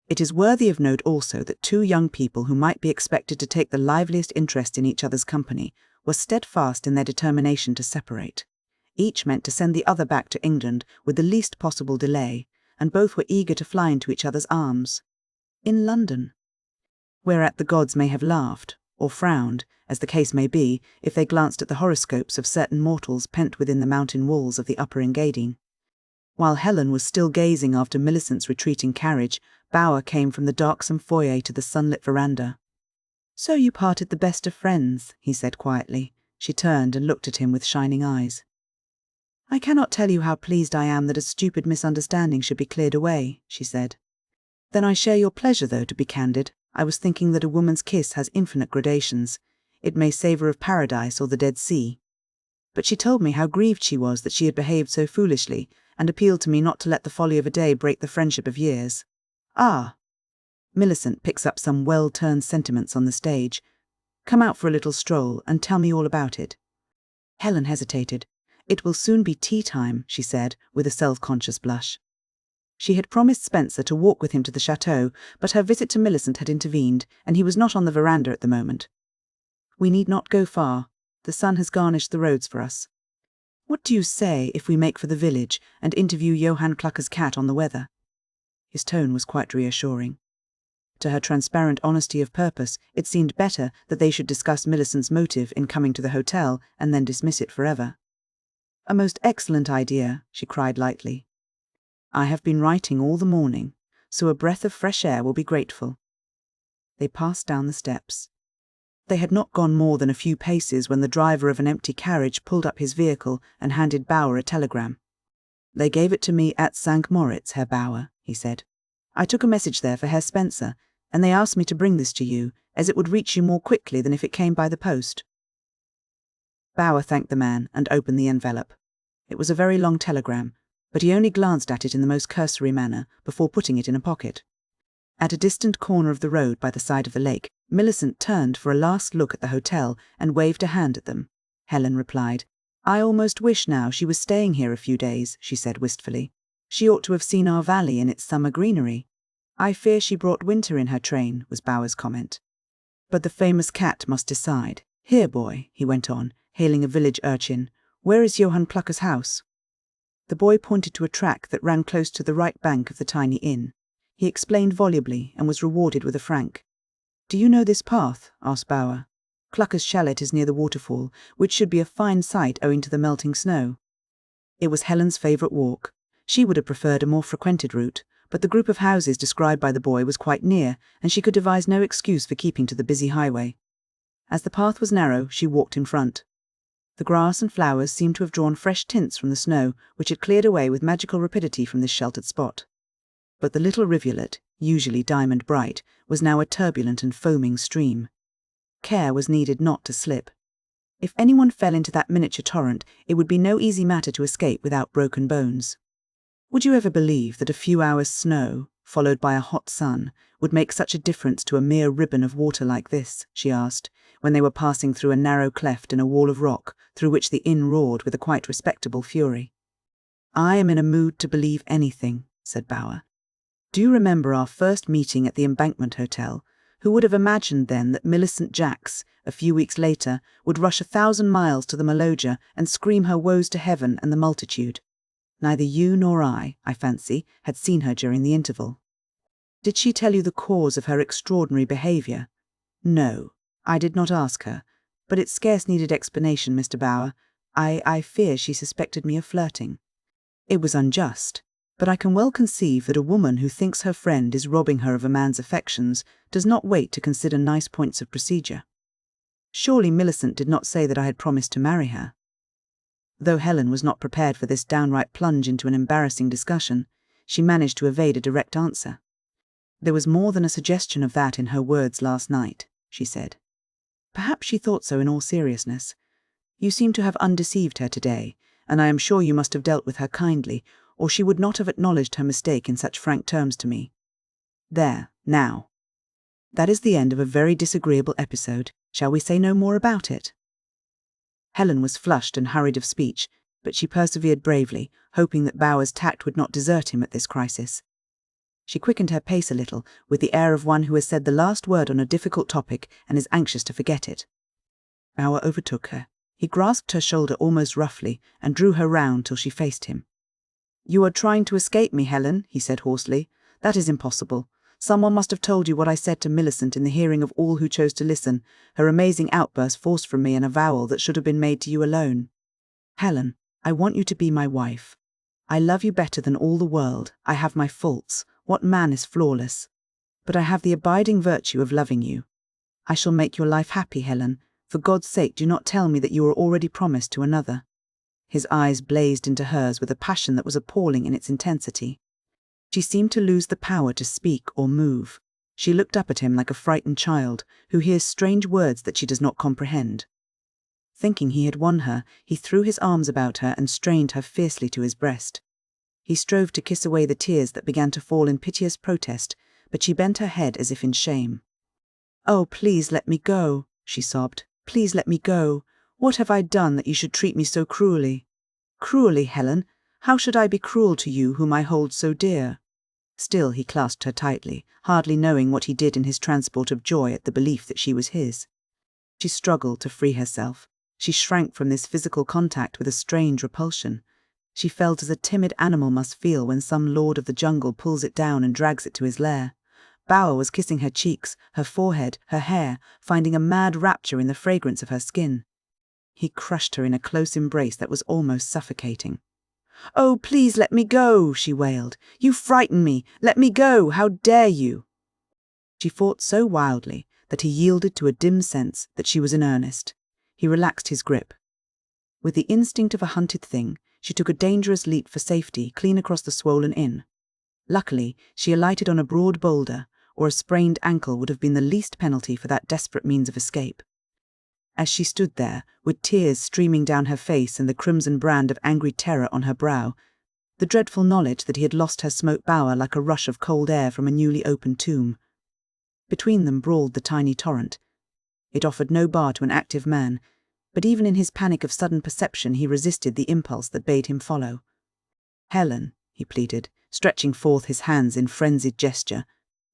It is worthy of note also that 2 young people who might be expected to take the liveliest interest in each other's company were steadfast in their determination to separate. Each meant to send the other back to England with the least possible delay, and both were eager to fly into each other's arms. In London. Whereat the gods may have laughed, or frowned, as the case may be, if they glanced at the horoscopes of certain mortals pent within the mountain walls of the Upper Engadine. While Helen was still gazing after Millicent's retreating carriage, Bower came from the darksome foyer to the sunlit veranda. "So you parted the best of friends," he said quietly. She turned and looked at him with shining eyes. "I cannot tell you how pleased I am that a stupid misunderstanding should be cleared away," she said. "Then I share your pleasure, though, to be candid. I was thinking that a woman's kiss has infinite gradations. It may savour of paradise or the Dead Sea. But she told me how grieved she was that she had behaved so foolishly, and appealed to me not to let the folly of a day break the friendship of years. Ah! Millicent picks up some well-turned sentiments on the stage. Come out for a little stroll and tell me all about it." Helen hesitated. "It will soon be tea time," she said, with a self-conscious blush. She had promised Spencer to walk with him to the chateau, but her visit to Millicent had intervened, and he was not on the veranda at the moment. "We need not go far. The sun has garnished the roads for us. What do you say if we make for the village and interview Johann Clucker's cat on the weather?" His tone was quite reassuring. To her transparent honesty of purpose, it seemed better that they should discuss Millicent's motive in coming to the hotel and then dismiss it forever. "A most excellent idea," she cried lightly. "I have been writing all the morning, so a breath of fresh air will be grateful." They passed down the steps. They had not gone more than a few paces when the driver of an empty carriage pulled up his vehicle and handed Bower a telegram. "They gave it to me at St. Moritz, Herr Bower," he said. "I took a message there for Herr Spencer, and they asked me to bring this to you, as it would reach you more quickly than if it came by the post." Bower thanked the man and opened the envelope. It was a very long telegram, but he only glanced at it in the most cursory manner before putting it in a pocket. At a distant corner of the road by the side of the lake, Millicent turned for a last look at the hotel and waved a hand at them. Helen replied. "I almost wish now she was staying here a few days," she said wistfully. "She ought to have seen our valley in its summer greenery." "I fear she brought winter in her train," was Bower's comment. "But the famous cat must decide. Here, boy," he went on, hailing a village urchin, "where is Johann Plucker's house?" The boy pointed to a track that ran close to the right bank of the tiny inn. He explained volubly and was rewarded with a franc. "Do you know this path?" asked Bower. "Clucker's chalet is near the waterfall, which should be a fine sight owing to the melting snow." It was Helen's favourite walk. She would have preferred a more frequented route, but the group of houses described by the boy was quite near, and she could devise no excuse for keeping to the busy highway. As the path was narrow, she walked in front. The grass and flowers seemed to have drawn fresh tints from the snow, which had cleared away with magical rapidity from this sheltered spot. But the little rivulet, usually diamond bright, was now a turbulent and foaming stream. Care was needed not to slip. If anyone fell into that miniature torrent, it would be no easy matter to escape without broken bones. Would you ever believe that a few hours' snow, followed by a hot sun, would make such a difference to a mere ribbon of water like this? She asked, when they were passing through a narrow cleft in a wall of rock, through which the inn roared with a quite respectable fury. "I am in a mood to believe anything," said Bower. "Do you remember our first meeting at the Embankment Hotel? Who would have imagined then that Millicent Jacks, a few weeks later, would rush 1,000 miles to the Maloja and scream her woes to heaven and the multitude? Neither you nor I fancy, had seen her during the interval." "Did she tell you the cause of her extraordinary behaviour?" "No, I did not ask her, but it scarce needed explanation, Mr. Bower. I fear she suspected me of flirting. It was unjust, but I can well conceive that a woman who thinks her friend is robbing her of a man's affections does not wait to consider nice points of procedure. Surely Millicent did not say that I had promised to marry her?" Though Helen was not prepared for this downright plunge into an embarrassing discussion, she managed to evade a direct answer. "There was more than a suggestion of that in her words last night," she said. "Perhaps she thought so in all seriousness. You seem to have undeceived her today, and I am sure you must have dealt with her kindly, or she would not have acknowledged her mistake in such frank terms to me. There, now. That is the end of a very disagreeable episode. Shall we say no more about it?" Helen was flushed and hurried of speech, but she persevered bravely, hoping that Bower's tact would not desert him at this crisis. She quickened her pace a little, with the air of one who has said the last word on a difficult topic and is anxious to forget it. Bower overtook her. He grasped her shoulder almost roughly and drew her round till she faced him. "You are trying to escape me, Helen," he said hoarsely. "That is impossible. Someone must have told you what I said to Millicent in the hearing of all who chose to listen. Her amazing outburst forced from me an avowal that should have been made to you alone. Helen, I want you to be my wife. I love you better than all the world. I have my faults. What man is flawless? But I have the abiding virtue of loving you. I shall make your life happy, Helen. For God's sake, do not tell me that you are already promised to another." His eyes blazed into hers with a passion that was appalling in its intensity. She seemed to lose the power to speak or move. She looked up at him like a frightened child who hears strange words that she does not comprehend. Thinking he had won her, he threw his arms about her and strained her fiercely to his breast. He strove to kiss away the tears that began to fall in piteous protest, but she bent her head as if in shame. "Oh, please let me go," she sobbed. "Please let me go. What have I done that you should treat me so cruelly?" "Cruelly, Helen? How should I be cruel to you whom I hold so dear?" Still he clasped her tightly, hardly knowing what he did in his transport of joy at the belief that she was his. She struggled to free herself. She shrank from this physical contact with a strange repulsion. She felt as a timid animal must feel when some lord of the jungle pulls it down and drags it to his lair. Bower was kissing her cheeks, her forehead, her hair, finding a mad rapture in the fragrance of her skin. He crushed her in a close embrace that was almost suffocating. "Oh, please let me go," she wailed. "You frighten me. Let me go. How dare you?" She fought so wildly that he yielded to a dim sense that she was in earnest. He relaxed his grip. With the instinct of a hunted thing, she took a dangerous leap for safety clean across the swollen inn. Luckily, she alighted on a broad boulder, or a sprained ankle would have been the least penalty for that desperate means of escape. As she stood there, with tears streaming down her face and the crimson brand of angry terror on her brow, the dreadful knowledge that he had lost her smote Bower like a rush of cold air from a newly opened tomb. Between them brawled the tiny torrent. It offered no bar to an active man, but even in his panic of sudden perception he resisted the impulse that bade him follow. "Helen," he pleaded, stretching forth his hands in frenzied gesture,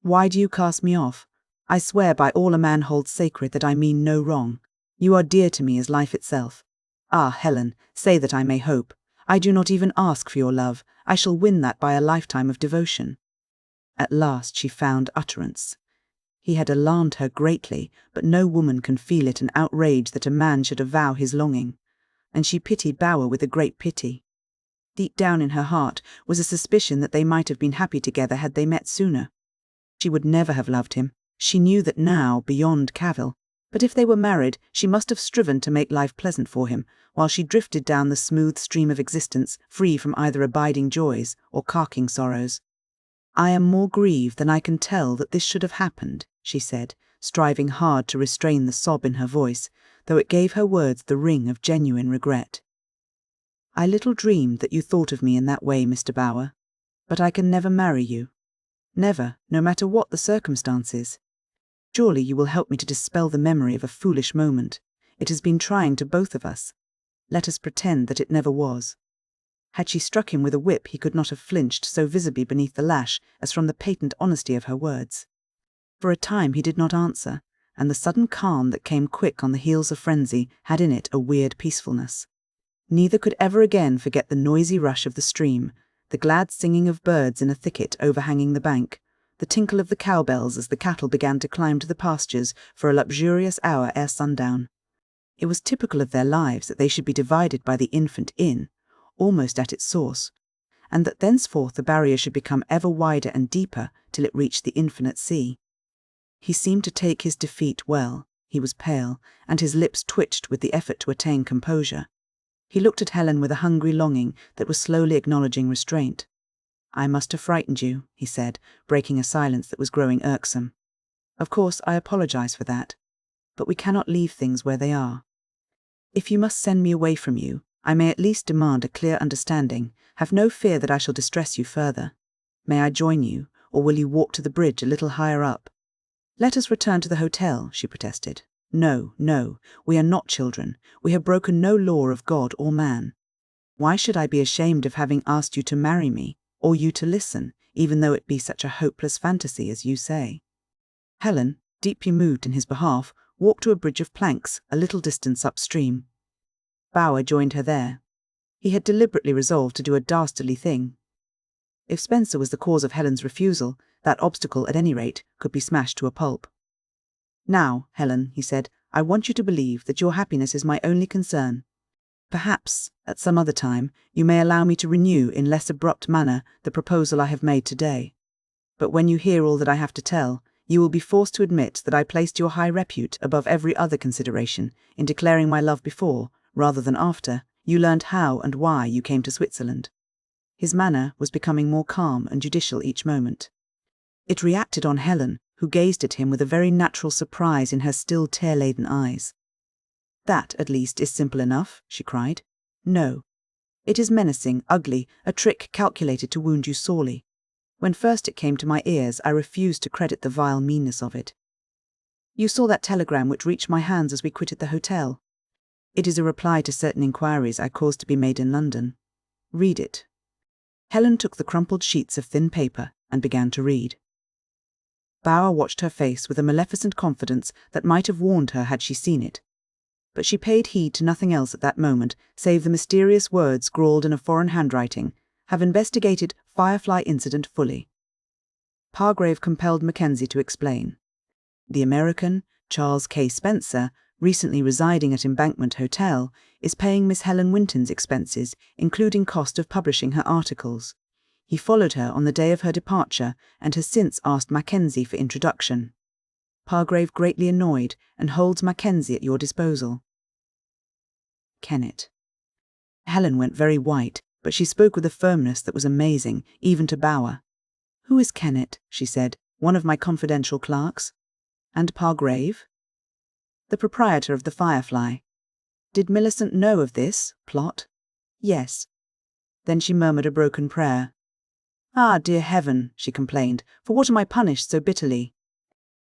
"why do you cast me off? I swear by all a man holds sacred that I mean no wrong. You are dear to me as life itself. Ah, Helen, say that I may hope. I do not even ask for your love. I shall win that by a lifetime of devotion." At last she found utterance. He had alarmed her greatly, but no woman can feel it an outrage that a man should avow his longing, and she pitied Bower with a great pity. Deep down in her heart was a suspicion that they might have been happy together had they met sooner. She would never have loved him. She knew that now, beyond cavil. But if they were married, she must have striven to make life pleasant for him, while she drifted down the smooth stream of existence, free from either abiding joys or carking sorrows. "I am more grieved than I can tell that this should have happened," she said, striving hard to restrain the sob in her voice, though it gave her words the ring of genuine regret. "I little dreamed that you thought of me in that way, Mr. Bower. But I can never marry you. Never, no matter what the circumstances. Surely you will help me to dispel the memory of a foolish moment. It has been trying to both of us. Let us pretend that it never was." Had she struck him with a whip, he could not have flinched so visibly beneath the lash as from the patent honesty of her words. For a time he did not answer, and the sudden calm that came quick on the heels of frenzy had in it a weird peacefulness. Neither could ever again forget the noisy rush of the stream, the glad singing of birds in a thicket overhanging the bank, the tinkle of the cowbells as the cattle began to climb to the pastures for a luxurious hour ere sundown. It was typical of their lives that they should be divided by the infant inn, almost at its source, and that thenceforth the barrier should become ever wider and deeper till it reached the infinite sea. He seemed to take his defeat well. He was pale, and his lips twitched with the effort to attain composure. He looked at Helen with a hungry longing that was slowly acknowledging restraint. "I must have frightened you," he said, breaking a silence that was growing irksome. "Of course, I apologize for that. But we cannot leave things where they are. If you must send me away from you, I may at least demand a clear understanding. Have no fear that I shall distress you further. May I join you, or will you walk to the bridge a little higher up?" "Let us return to the hotel," she protested. "No, no, we are not children. We have broken no law of God or man. Why should I be ashamed of having asked you to marry me, or you to listen, even though it be such a hopeless fantasy as you say?" Helen, deeply moved in his behalf, walked to a bridge of planks a little distance upstream. Bower joined her there. He had deliberately resolved to do a dastardly thing. If Spencer was the cause of Helen's refusal, that obstacle, at any rate, could be smashed to a pulp. "Now, Helen," he said, "I want you to believe that your happiness is my only concern. Perhaps, at some other time, you may allow me to renew in less abrupt manner the proposal I have made today. But when you hear all that I have to tell, you will be forced to admit that I placed your high repute above every other consideration in declaring my love before, rather than after, you learned how and why you came to Switzerland." His manner was becoming more calm and judicial each moment. It reacted on Helen, who gazed at him with a very natural surprise in her still tear-laden eyes. "That, at least, is simple enough," she cried. "No. It is menacing, ugly, a trick calculated to wound you sorely. When first it came to my ears, I refused to credit the vile meanness of it. You saw that telegram which reached my hands as we quitted the hotel. It is a reply to certain inquiries I caused to be made in London. Read it." Helen took the crumpled sheets of thin paper and began to read. Bower watched her face with a maleficent confidence that might have warned her had she seen it. But she paid heed to nothing else at that moment save the mysterious words scrawled in a foreign handwriting, "Have investigated Firefly incident fully." Pargrave compelled Mackenzie to explain. The American, Charles K. Spencer, recently residing at Embankment Hotel, is paying Miss Helen Winton's expenses, including cost of publishing her articles. He followed her on the day of her departure and has since asked Mackenzie for introduction. Pargrave greatly annoyed and holds Mackenzie at your disposal. Kennet. Helen went very white, but she spoke with a firmness that was amazing, even to Bower. "Who is Kennet?" she said. "One of my confidential clerks?" "And Pargrave?" "The proprietor of the Firefly." "Did Millicent know of this plot?" "Yes." Then she murmured a broken prayer. "Ah, dear heaven," she complained, "for what am I punished so bitterly?"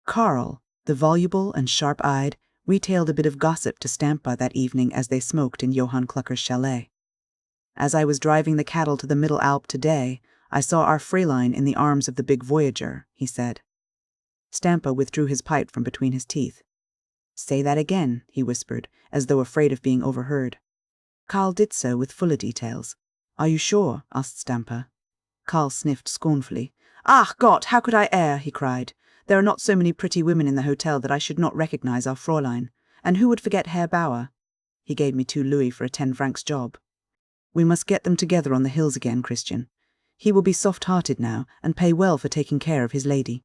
Carl, the voluble and sharp-eyed, retailed a bit of gossip to Stampa that evening as they smoked in Johann Klucker's chalet. "As I was driving the cattle to the Middle Alp today, I saw our Fraulein in the arms of the big Voyager," he said. Stampa withdrew his pipe from between his teeth. "Say that again," he whispered, as though afraid of being overheard. Carl did so with fuller details. "Are you sure?" asked Stampa. Carl sniffed scornfully. "Ach Gott, how could I err?" he cried. "There are not so many pretty women in the hotel that I should not recognize our Fräulein. And who would forget Herr Bower? He gave me 2 louis for a 10 francs job. We must get them together on the hills again, Christian. He will be soft-hearted now, and pay well for taking care of his lady."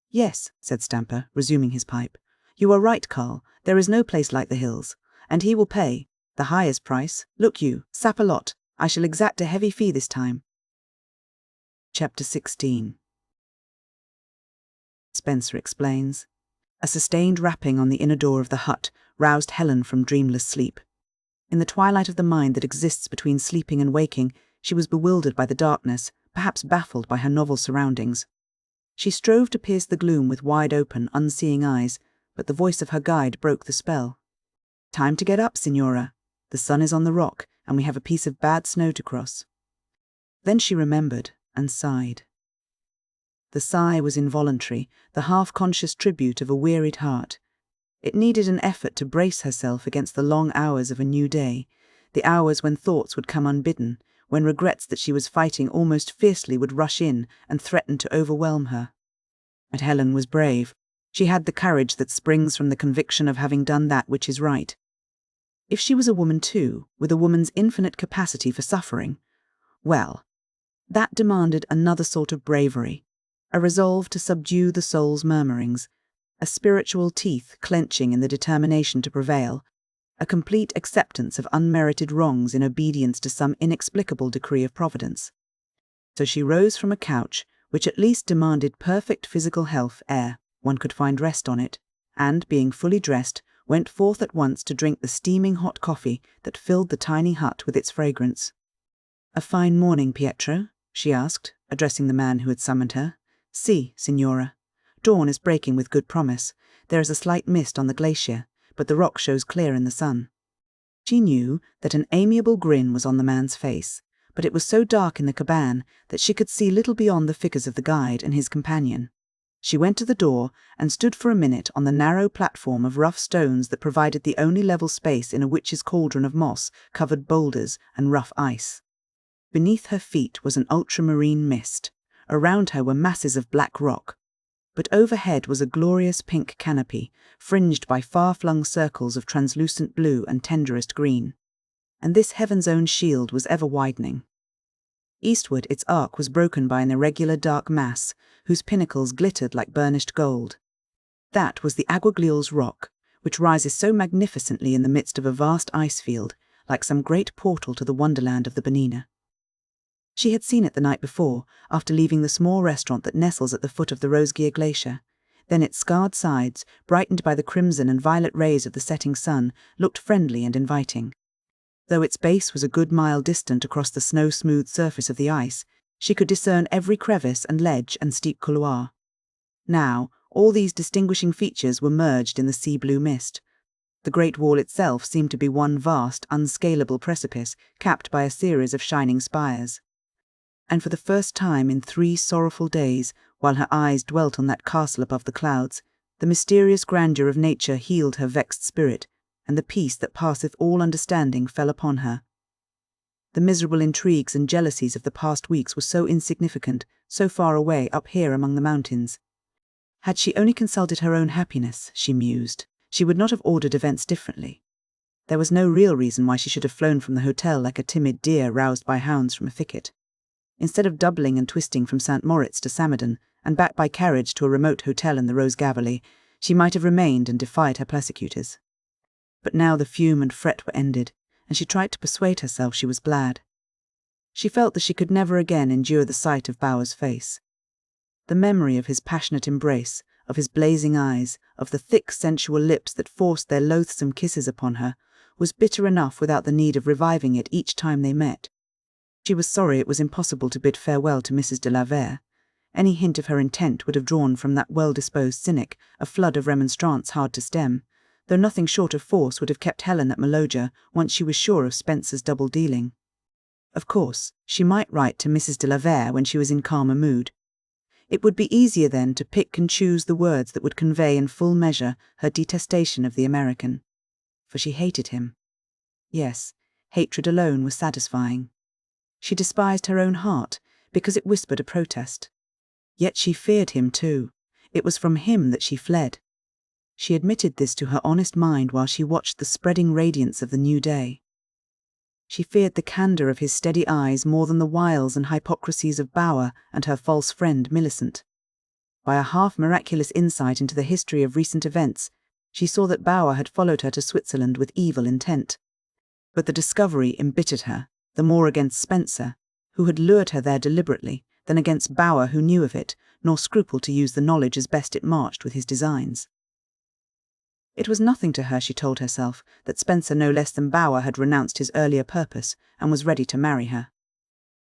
"Yes," said Stampa, resuming his pipe. "You are right, Carl. There is no place like the hills. And he will pay. The highest price. Look you, sapalot. I shall exact a heavy fee this time." Chapter 16. Spencer explains. A sustained rapping on the inner door of the hut roused Helen from dreamless sleep. In the twilight of the mind that exists between sleeping and waking, she was bewildered by the darkness, perhaps baffled by her novel surroundings. She strove to pierce the gloom with wide-open, unseeing eyes, but the voice of her guide broke the spell. "Time to get up, Signora. The sun is on the rock, and we have a piece of bad snow to cross." Then she remembered and sighed. The sigh was involuntary, the half-conscious tribute of a wearied heart. It needed an effort to brace herself against the long hours of a new day, the hours when thoughts would come unbidden, when regrets that she was fighting almost fiercely would rush in and threaten to overwhelm her. But Helen was brave. She had the courage that springs from the conviction of having done that which is right. If she was a woman too, with a woman's infinite capacity for suffering, well, that demanded another sort of bravery, a resolve to subdue the soul's murmurings, a spiritual teeth clenching in the determination to prevail, a complete acceptance of unmerited wrongs in obedience to some inexplicable decree of Providence. So she rose from a couch, which at least demanded perfect physical health ere one could find rest on it, and, being fully dressed, went forth at once to drink the steaming hot coffee that filled the tiny hut with its fragrance. "A fine morning, Pietro?" she asked, addressing the man who had summoned her. "Si, Signora. Dawn is breaking with good promise. There is a slight mist on the glacier, but the rock shows clear in the sun." She knew that an amiable grin was on the man's face, but it was so dark in the cabane that she could see little beyond the figures of the guide and his companion. She went to the door and stood for a minute on the narrow platform of rough stones that provided the only level space in a witch's cauldron of moss-covered boulders and rough ice. Beneath her feet was an ultramarine mist. Around her were masses of black rock. But overhead was a glorious pink canopy, fringed by far-flung circles of translucent blue and tenderest green. And this heaven's own shield was ever widening. Eastward its arc was broken by an irregular dark mass, whose pinnacles glittered like burnished gold. That was the Aguagliol's rock, which rises so magnificently in the midst of a vast ice field, like some great portal to the wonderland of the Bernina. She had seen it the night before, after leaving the small restaurant that nestles at the foot of the Rosegear Glacier. Then its scarred sides, brightened by the crimson and violet rays of the setting sun, looked friendly and inviting. Though its base was a good mile distant across the snow-smooth surface of the ice, she could discern every crevice and ledge and steep couloir. Now, all these distinguishing features were merged in the sea-blue mist. The Great Wall itself seemed to be one vast, unscalable precipice, capped by a series of shining spires. And for the first time in 3 sorrowful days, while her eyes dwelt on that castle above the clouds, the mysterious grandeur of nature healed her vexed spirit, and the peace that passeth all understanding fell upon her. The miserable intrigues and jealousies of the past weeks were so insignificant, so far away up here among the mountains. Had she only consulted her own happiness, she mused, she would not have ordered events differently. There was no real reason why she should have flown from the hotel like a timid deer roused by hounds from a thicket. Instead of doubling and twisting from St. Moritz to Samadon, and back by carriage to a remote hotel in the Rose Valley, she might have remained and defied her persecutors. But now the fume and fret were ended, and she tried to persuade herself she was glad. She felt that she could never again endure the sight of Bower's face. The memory of his passionate embrace, of his blazing eyes, of the thick sensual lips that forced their loathsome kisses upon her, was bitter enough without the need of reviving it each time they met. She was sorry it was impossible to bid farewell to Mrs. de la Vere. Any hint of her intent would have drawn from that well-disposed cynic a flood of remonstrance hard to stem, though nothing short of force would have kept Helen at Maloja once she was sure of Spencer's double-dealing. Of course, she might write to Mrs. de la Vere when she was in calmer mood. It would be easier then to pick and choose the words that would convey in full measure her detestation of the American. For she hated him. Yes, hatred alone was satisfying. She despised her own heart because it whispered a protest. Yet she feared him too. It was from him that she fled. She admitted this to her honest mind while she watched the spreading radiance of the new day. She feared the candour of his steady eyes more than the wiles and hypocrisies of Bower and her false friend Millicent. By a half-miraculous insight into the history of recent events, she saw that Bower had followed her to Switzerland with evil intent. But the discovery embittered her, the more against Spencer, who had lured her there deliberately, than against Bower, who knew of it, nor scrupled to use the knowledge as best it marched with his designs. It was nothing to her, she told herself, that Spencer no less than Bower had renounced his earlier purpose and was ready to marry her.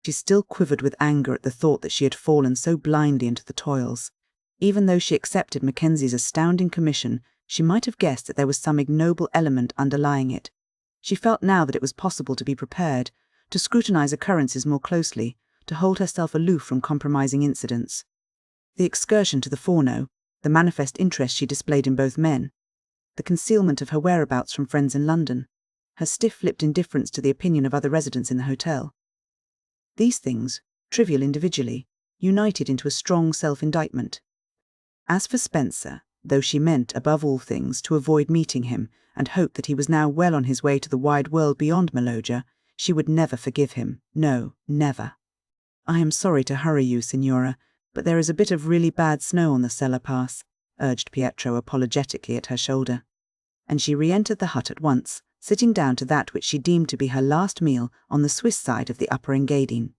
She still quivered with anger at the thought that she had fallen so blindly into the toils. Even though she accepted Mackenzie's astounding commission, she might have guessed that there was some ignoble element underlying it. She felt now that it was possible to be prepared, to scrutinize occurrences more closely, to hold herself aloof from compromising incidents. The excursion to the Forno, the manifest interest she displayed in both men, the concealment of her whereabouts from friends in London, her stiff-lipped indifference to the opinion of other residents in the hotel. These things, trivial individually, united into a strong self-indictment. As for Spencer, though she meant, above all things, to avoid meeting him and hoped that he was now well on his way to the wide world beyond Maloja, she would never forgive him. No, never. "I am sorry to hurry you, Signora, but there is a bit of really bad snow on the cellar pass," urged Pietro apologetically at her shoulder. And she re-entered the hut at once, sitting down to that which she deemed to be her last meal on the Swiss side of the Upper Engadine.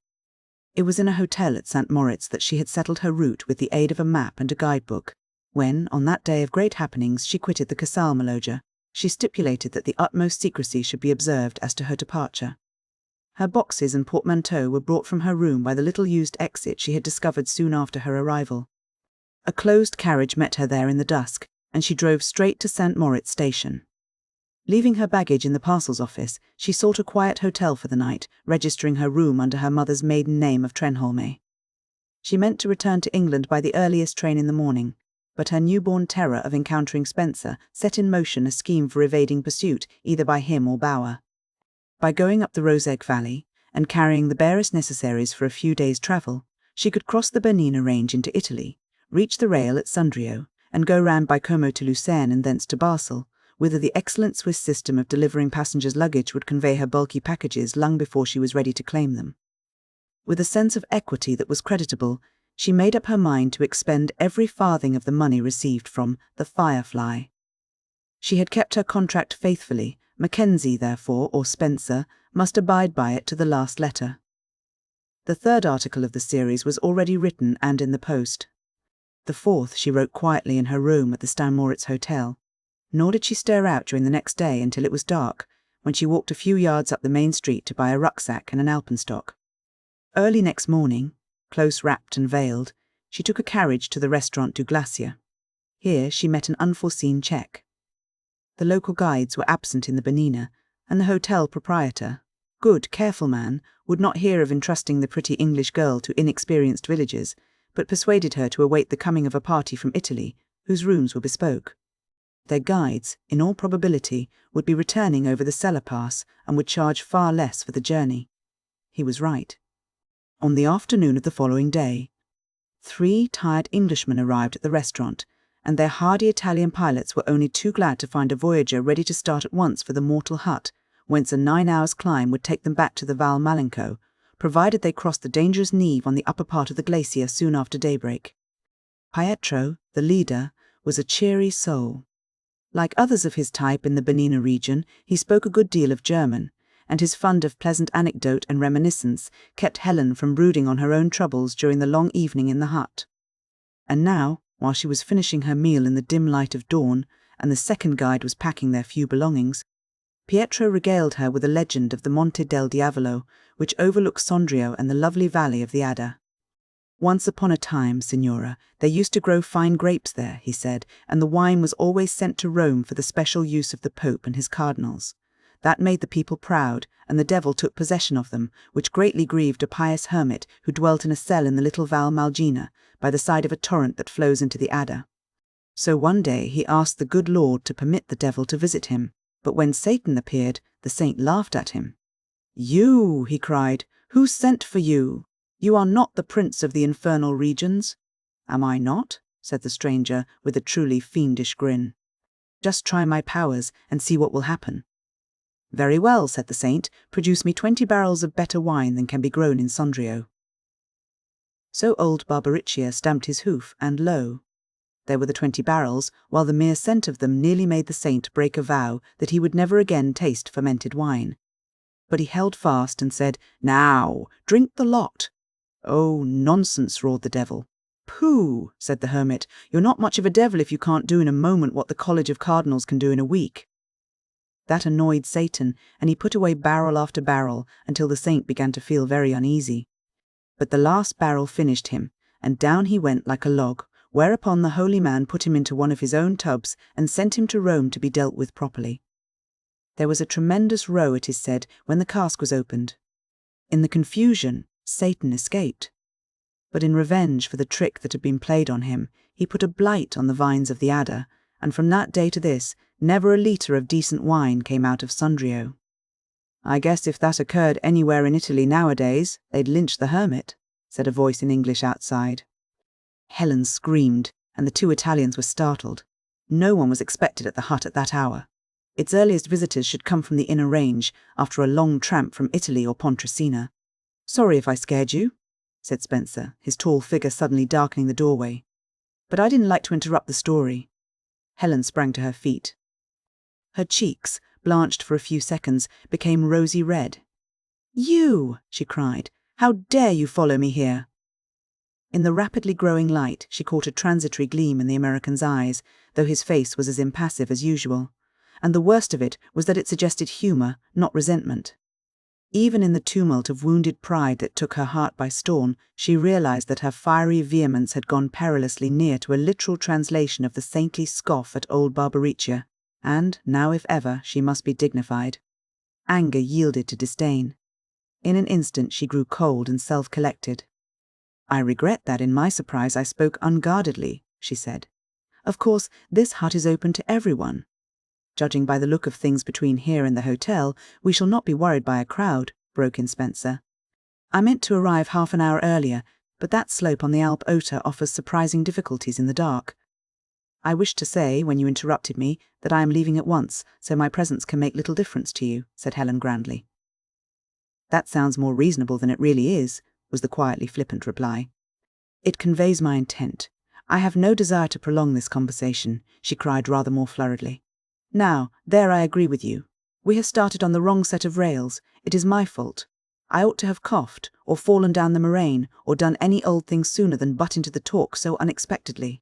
It was in a hotel at St. Moritz that she had settled her route with the aid of a map and a guidebook. When, on that day of great happenings, she quitted the Casal Maloja, she stipulated that the utmost secrecy should be observed as to her departure. Her boxes and portmanteau were brought from her room by the little-used exit she had discovered soon after her arrival. A closed carriage met her there in the dusk, and she drove straight to St. Moritz station. Leaving her baggage in the parcels office, she sought a quiet hotel for the night, registering her room under her mother's maiden name of Trenholme. She meant to return to England by the earliest train in the morning, but her newborn terror of encountering Spencer set in motion a scheme for evading pursuit either by him or Bower. By going up the Roseg Valley, and carrying the barest necessaries for a few days' travel, she could cross the Bernina range into Italy, reach the rail at Sondrio, and go round by Como to Lucerne and thence to Basel, whither the excellent Swiss system of delivering passengers' luggage would convey her bulky packages long before she was ready to claim them. With a sense of equity that was creditable, she made up her mind to expend every farthing of the money received from the Firefly. She had kept her contract faithfully. Mackenzie, therefore, or Spencer, must abide by it to the last letter. The third article of the series was already written and in the post. The fourth she wrote quietly in her room at the St. Moritz Hotel, nor did she stir out during the next day until it was dark, when she walked a few yards up the main street to buy a rucksack and an alpenstock. Early next morning, close wrapped and veiled, she took a carriage to the Restaurant du Glacier. Here she met an unforeseen check. The local guides were absent in the Bernina, and the hotel proprietor, good, careful man, would not hear of entrusting the pretty English girl to inexperienced villagers, but persuaded her to await the coming of a party from Italy, whose rooms were bespoke. Their guides, in all probability, would be returning over the cellar pass and would charge far less for the journey. He was right. On the afternoon of the following day, 3 tired Englishmen arrived at the restaurant, and their hardy Italian pilots were only too glad to find a voyager ready to start at once for the mortal hut, whence a 9 hours' climb would take them back to the Val Malenco, provided they crossed the dangerous neve on the upper part of the glacier soon after daybreak. Pietro, the leader, was a cheery soul. Like others of his type in the Bernina region, he spoke a good deal of German, and his fund of pleasant anecdote and reminiscence kept Helen from brooding on her own troubles during the long evening in the hut. And now, while she was finishing her meal in the dim light of dawn, and the second guide was packing their few belongings, Pietro regaled her with a legend of the Monte del Diavolo, which overlooks Sondrio and the lovely valley of the Adda. "Once upon a time, Signora, they used to grow fine grapes there," he said, "and the wine was always sent to Rome for the special use of the Pope and his cardinals. That made the people proud, and the devil took possession of them, which greatly grieved a pious hermit who dwelt in a cell in the little Val Malgina, by the side of a torrent that flows into the Adda. So one day he asked the good Lord to permit the devil to visit him, but when Satan appeared, the saint laughed at him. 'You,' he cried, 'who sent for you? You are not the prince of the infernal regions.' 'Am I not?' said the stranger, with a truly fiendish grin. 'Just try my powers and see what will happen.' 'Very well,' said the saint, 'produce me 20 barrels of better wine than can be grown in Sondrio.' So old Barbariccia stamped his hoof, and lo! there were the 20 barrels, while the mere scent of them nearly made the saint break a vow that he would never again taste fermented wine. But he held fast and said, 'Now, drink the lot.' 'Oh, nonsense,' roared the devil. 'Pooh,' said the hermit, 'you're not much of a devil if you can't do in a moment what the College of Cardinals can do in a week.' That annoyed Satan, and he put away barrel after barrel until the saint began to feel very uneasy. But the last barrel finished him, and down he went like a log, whereupon the holy man put him into one of his own tubs and sent him to Rome to be dealt with properly. There was a tremendous row, it is said, when the cask was opened. In the confusion, Satan escaped. But in revenge for the trick that had been played on him, he put a blight on the vines of the Adda, and from that day to this, never a litre of decent wine came out of Sondrio. "I guess if that occurred anywhere in Italy nowadays, they'd lynch the hermit," said a voice in English outside. Helen screamed, and the 2 Italians were startled. No one was expected at the hut at that hour. Its earliest visitors should come from the inner range, after a long tramp from Italy or Pontresina. "Sorry if I scared you," said Spencer, his tall figure suddenly darkening the doorway. "But I didn't like to interrupt the story." Helen sprang to her feet. Her cheeks, blanched for a few seconds, became rosy red. "You!" she cried. "How dare you follow me here?" In the rapidly growing light, she caught a transitory gleam in the American's eyes, though his face was as impassive as usual. And the worst of it was that it suggested humour, not resentment. Even in the tumult of wounded pride that took her heart by storm, she realized that her fiery vehemence had gone perilously near to a literal translation of the saintly scoff at old Barbariccia, and, now if ever, she must be dignified. Anger yielded to disdain. In an instant she grew cold and self-collected. "I regret that in my surprise I spoke unguardedly," she said. "Of course, this hut is open to everyone. Judging by the look of things between here and the hotel, we shall not be worried by a crowd," broke in Spencer. "I meant to arrive half an hour earlier, but that slope on the Alp Ota offers surprising difficulties in the dark. I wished to say, when you interrupted me, that I am leaving at once, so my presence can make little difference to you," said Helen grandly. "That sounds more reasonable than it really is," was the quietly flippant reply. "It conveys my intent. I have no desire to prolong this conversation," she cried rather more flurriedly. "Now, there I agree with you. We have started on the wrong set of rails. It is my fault. I ought to have coughed, or fallen down the moraine, or done any old thing sooner than butt into the talk so unexpectedly.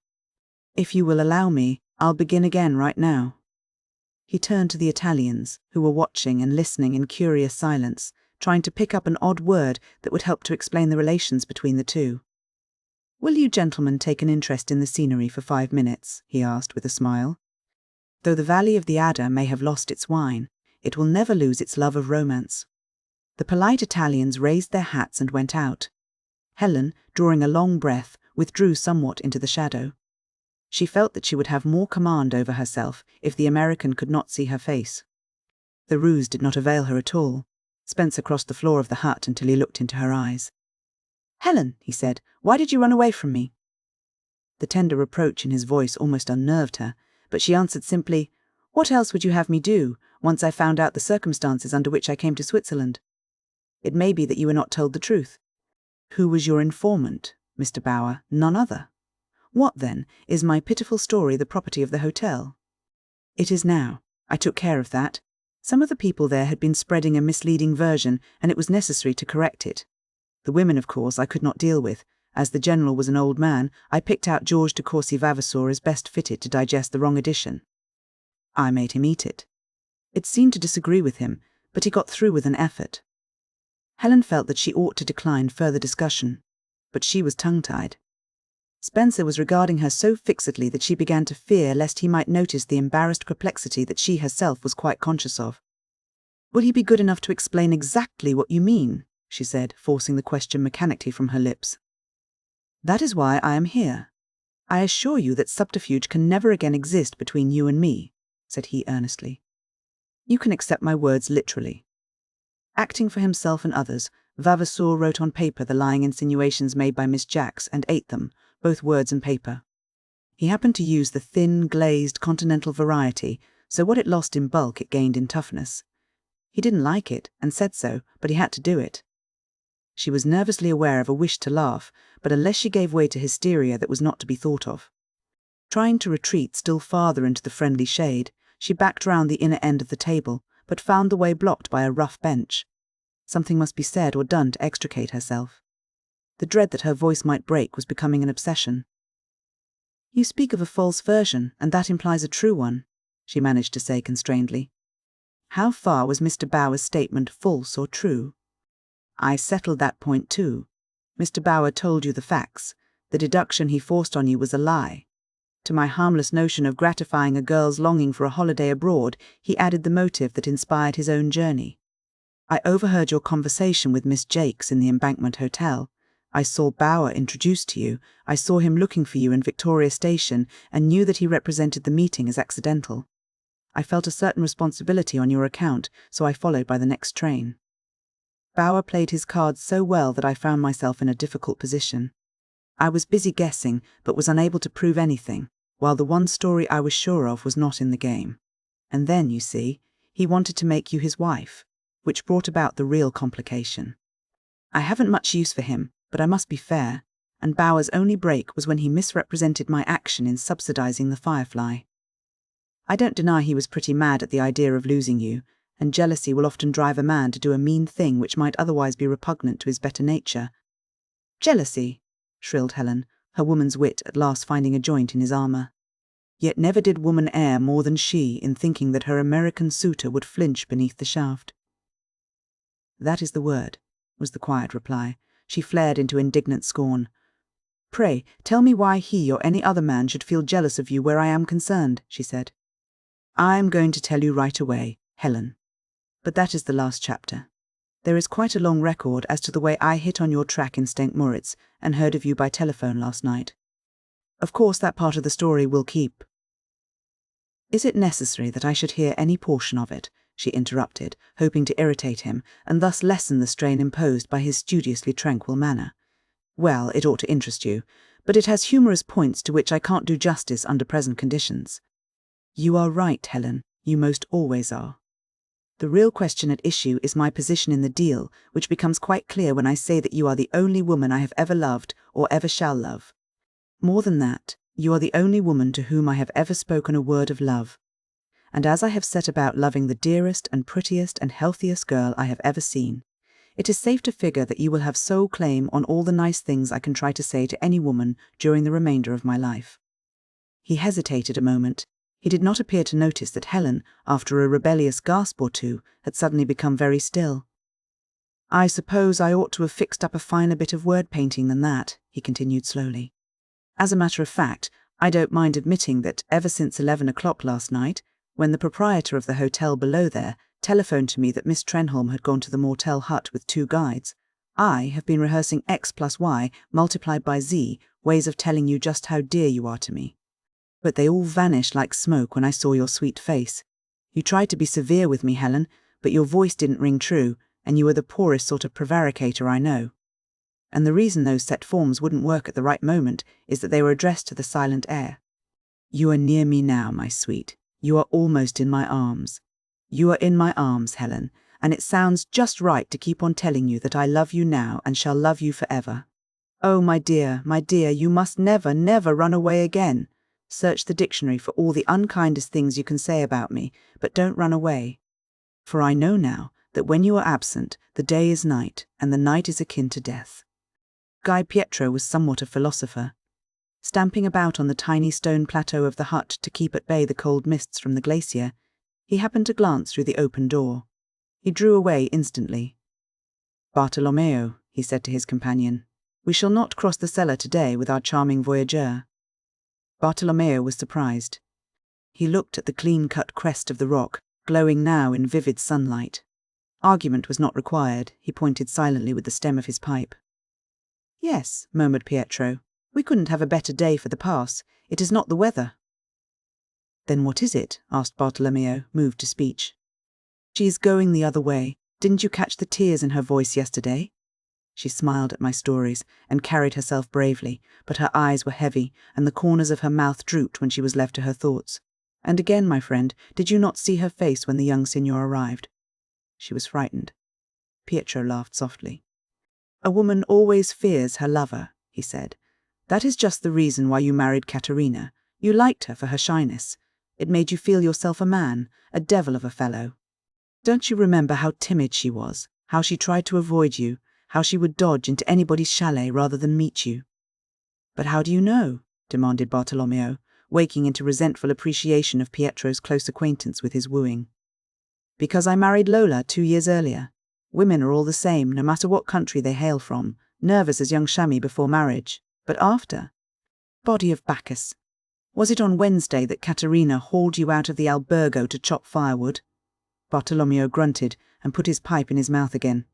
If you will allow me, I'll begin again right now." He turned to the Italians, who were watching and listening in curious silence, trying to pick up an odd word that would help to explain the relations between the two. "Will you gentlemen take an interest in the scenery for 5 minutes?" he asked with a smile. "Though the valley of the Adda may have lost its wine, it will never lose its love of romance." The polite Italians raised their hats and went out. Helen, drawing a long breath, withdrew somewhat into the shadow. She felt that she would have more command over herself if the American could not see her face. The ruse did not avail her at all. Spencer crossed the floor of the hut until he looked into her eyes. "Helen," he said, "why did you run away from me?" The tender reproach in his voice almost unnerved her, but she answered simply, "What else would you have me do, once I found out the circumstances under which I came to Switzerland? It may be that you were not told the truth." "Who was your informant, Mr. Bower?" "None other." "What, then, is my pitiful story the property of the hotel?" "It is now. I took care of that. Some of the people there had been spreading a misleading version, and it was necessary to correct it. The women, of course, I could not deal with. As the general was an old man, I picked out George de Courcy Vavasour as best fitted to digest the wrong edition. I made him eat it. It seemed to disagree with him, but he got through with an effort." Helen felt that she ought to decline further discussion, but she was tongue-tied. Spencer was regarding her so fixedly that she began to fear lest he might notice the embarrassed perplexity that she herself was quite conscious of. "Will you be good enough to explain exactly what you mean?" she said, forcing the question mechanically from her lips. "That is why I am here. I assure you that subterfuge can never again exist between you and me," said he earnestly. "You can accept my words literally." Acting for himself and others, Vavasour wrote on paper the lying insinuations made by Miss Jacks and ate them, both words and paper. He happened to use the thin, glazed, continental variety, so what it lost in bulk it gained in toughness. He didn't like it, and said so, but he had to do it. She was nervously aware of a wish to laugh, but unless she gave way to hysteria that was not to be thought of. Trying to retreat still farther into the friendly shade, she backed round the inner end of the table, but found the way blocked by a rough bench. Something must be said or done to extricate herself. The dread that her voice might break was becoming an obsession. "You speak of a false version, and that implies a true one," she managed to say constrainedly. "How far was Mr. Bower's statement false or true?" "I settled that point too. Mr. Bower told you the facts. The deduction he forced on you was a lie. To my harmless notion of gratifying a girl's longing for a holiday abroad, he added the motive that inspired his own journey. I overheard your conversation with Miss Jakes in the Embankment Hotel. I saw Bower introduced to you, I saw him looking for you in Victoria Station, and knew that he represented the meeting as accidental. I felt a certain responsibility on your account, so I followed by the next train. Bower played his cards so well that I found myself in a difficult position. I was busy guessing, but was unable to prove anything, while the one story I was sure of was not in the game. And then, you see, he wanted to make you his wife, which brought about the real complication. I haven't much use for him, but I must be fair, and Bower's only break was when he misrepresented my action in subsidizing the Firefly. I don't deny he was pretty mad at the idea of losing you, and jealousy will often drive a man to do a mean thing which might otherwise be repugnant to his better nature." "Jealousy!" shrilled Helen, her woman's wit at last finding a joint in his armour. Yet never did woman err more than she in thinking that her American suitor would flinch beneath the shaft. "That is the word," was the quiet reply. She flared into indignant scorn. "Pray, tell me why he or any other man should feel jealous of you where I am concerned," she said. "I am going to tell you right away, Helen. But that is the last chapter. There is quite a long record as to the way I hit on your track in St. Moritz and heard of you by telephone last night. Of course that part of the story will keep." "Is it necessary that I should hear any portion of it?" she interrupted, hoping to irritate him, and thus lessen the strain imposed by his studiously tranquil manner. "Well, it ought to interest you, but it has humorous points to which I can't do justice under present conditions." "You are right, Helen. You most always are. The real question at issue is my position in the deal, which becomes quite clear when I say that you are the only woman I have ever loved or ever shall love. More than that, you are the only woman to whom I have ever spoken a word of love. And as I have set about loving the dearest and prettiest and healthiest girl I have ever seen, it is safe to figure that you will have sole claim on all the nice things I can try to say to any woman during the remainder of my life." He hesitated a moment. He did not appear to notice that Helen, after a rebellious gasp or two, had suddenly become very still. "I suppose I ought to have fixed up a finer bit of word-painting than that," he continued slowly. "As a matter of fact, I don't mind admitting that ever since 11 o'clock last night, when the proprietor of the hotel below there telephoned to me that Miss Trenholm had gone to the Mortel hut with 2 guides, I have been rehearsing X plus Y multiplied by Z ways of telling you just how dear you are to me. But they all vanished like smoke when I saw your sweet face. You tried to be severe with me, Helen, but your voice didn't ring true, and you are the poorest sort of prevaricator I know. And the reason those set forms wouldn't work at the right moment is that they were addressed to the silent air. You are near me now, my sweet. You are almost in my arms. You are in my arms, Helen, and it sounds just right to keep on telling you that I love you now and shall love you forever. Oh, my dear, you must never, never run away again. Search the dictionary for all the unkindest things you can say about me, but don't run away. For I know now that when you are absent, the day is night, and the night is akin to death. Guy Pietro was somewhat a philosopher. Stamping about on the tiny stone plateau of the hut to keep at bay the cold mists from the glacier, he happened to glance through the open door. He drew away instantly. Bartolomeo, he said to his companion, we shall not cross the cellar today with our charming voyageur. Bartolomeo was surprised. He looked at the clean-cut crest of the rock, glowing now in vivid sunlight. Argument was not required. He pointed silently with the stem of his pipe. Yes, murmured Pietro. We couldn't have a better day for the pass. It is not the weather. Then what is it? Asked Bartolomeo, moved to speech. She is going the other way. Didn't you catch the tears in her voice yesterday? She smiled at my stories and carried herself bravely, but her eyes were heavy and the corners of her mouth drooped when she was left to her thoughts. And again, my friend, did you not see her face when the young signor arrived? She was frightened. Pietro laughed softly. A woman always fears her lover, he said. That is just the reason why you married Caterina. You liked her for her shyness. It made you feel yourself a man, a devil of a fellow. Don't you remember how timid she was, how she tried to avoid you, how she would dodge into anybody's chalet rather than meet you? But how do you know? Demanded Bartolomeo, waking into resentful appreciation of Pietro's close acquaintance with his wooing. Because I married Lola 2 years earlier. Women are all the same, no matter what country they hail from, nervous as young chamois before marriage. But after? Body of Bacchus. Was it on Wednesday that Caterina hauled you out of the albergo to chop firewood? Bartolomeo grunted and put his pipe in his mouth again.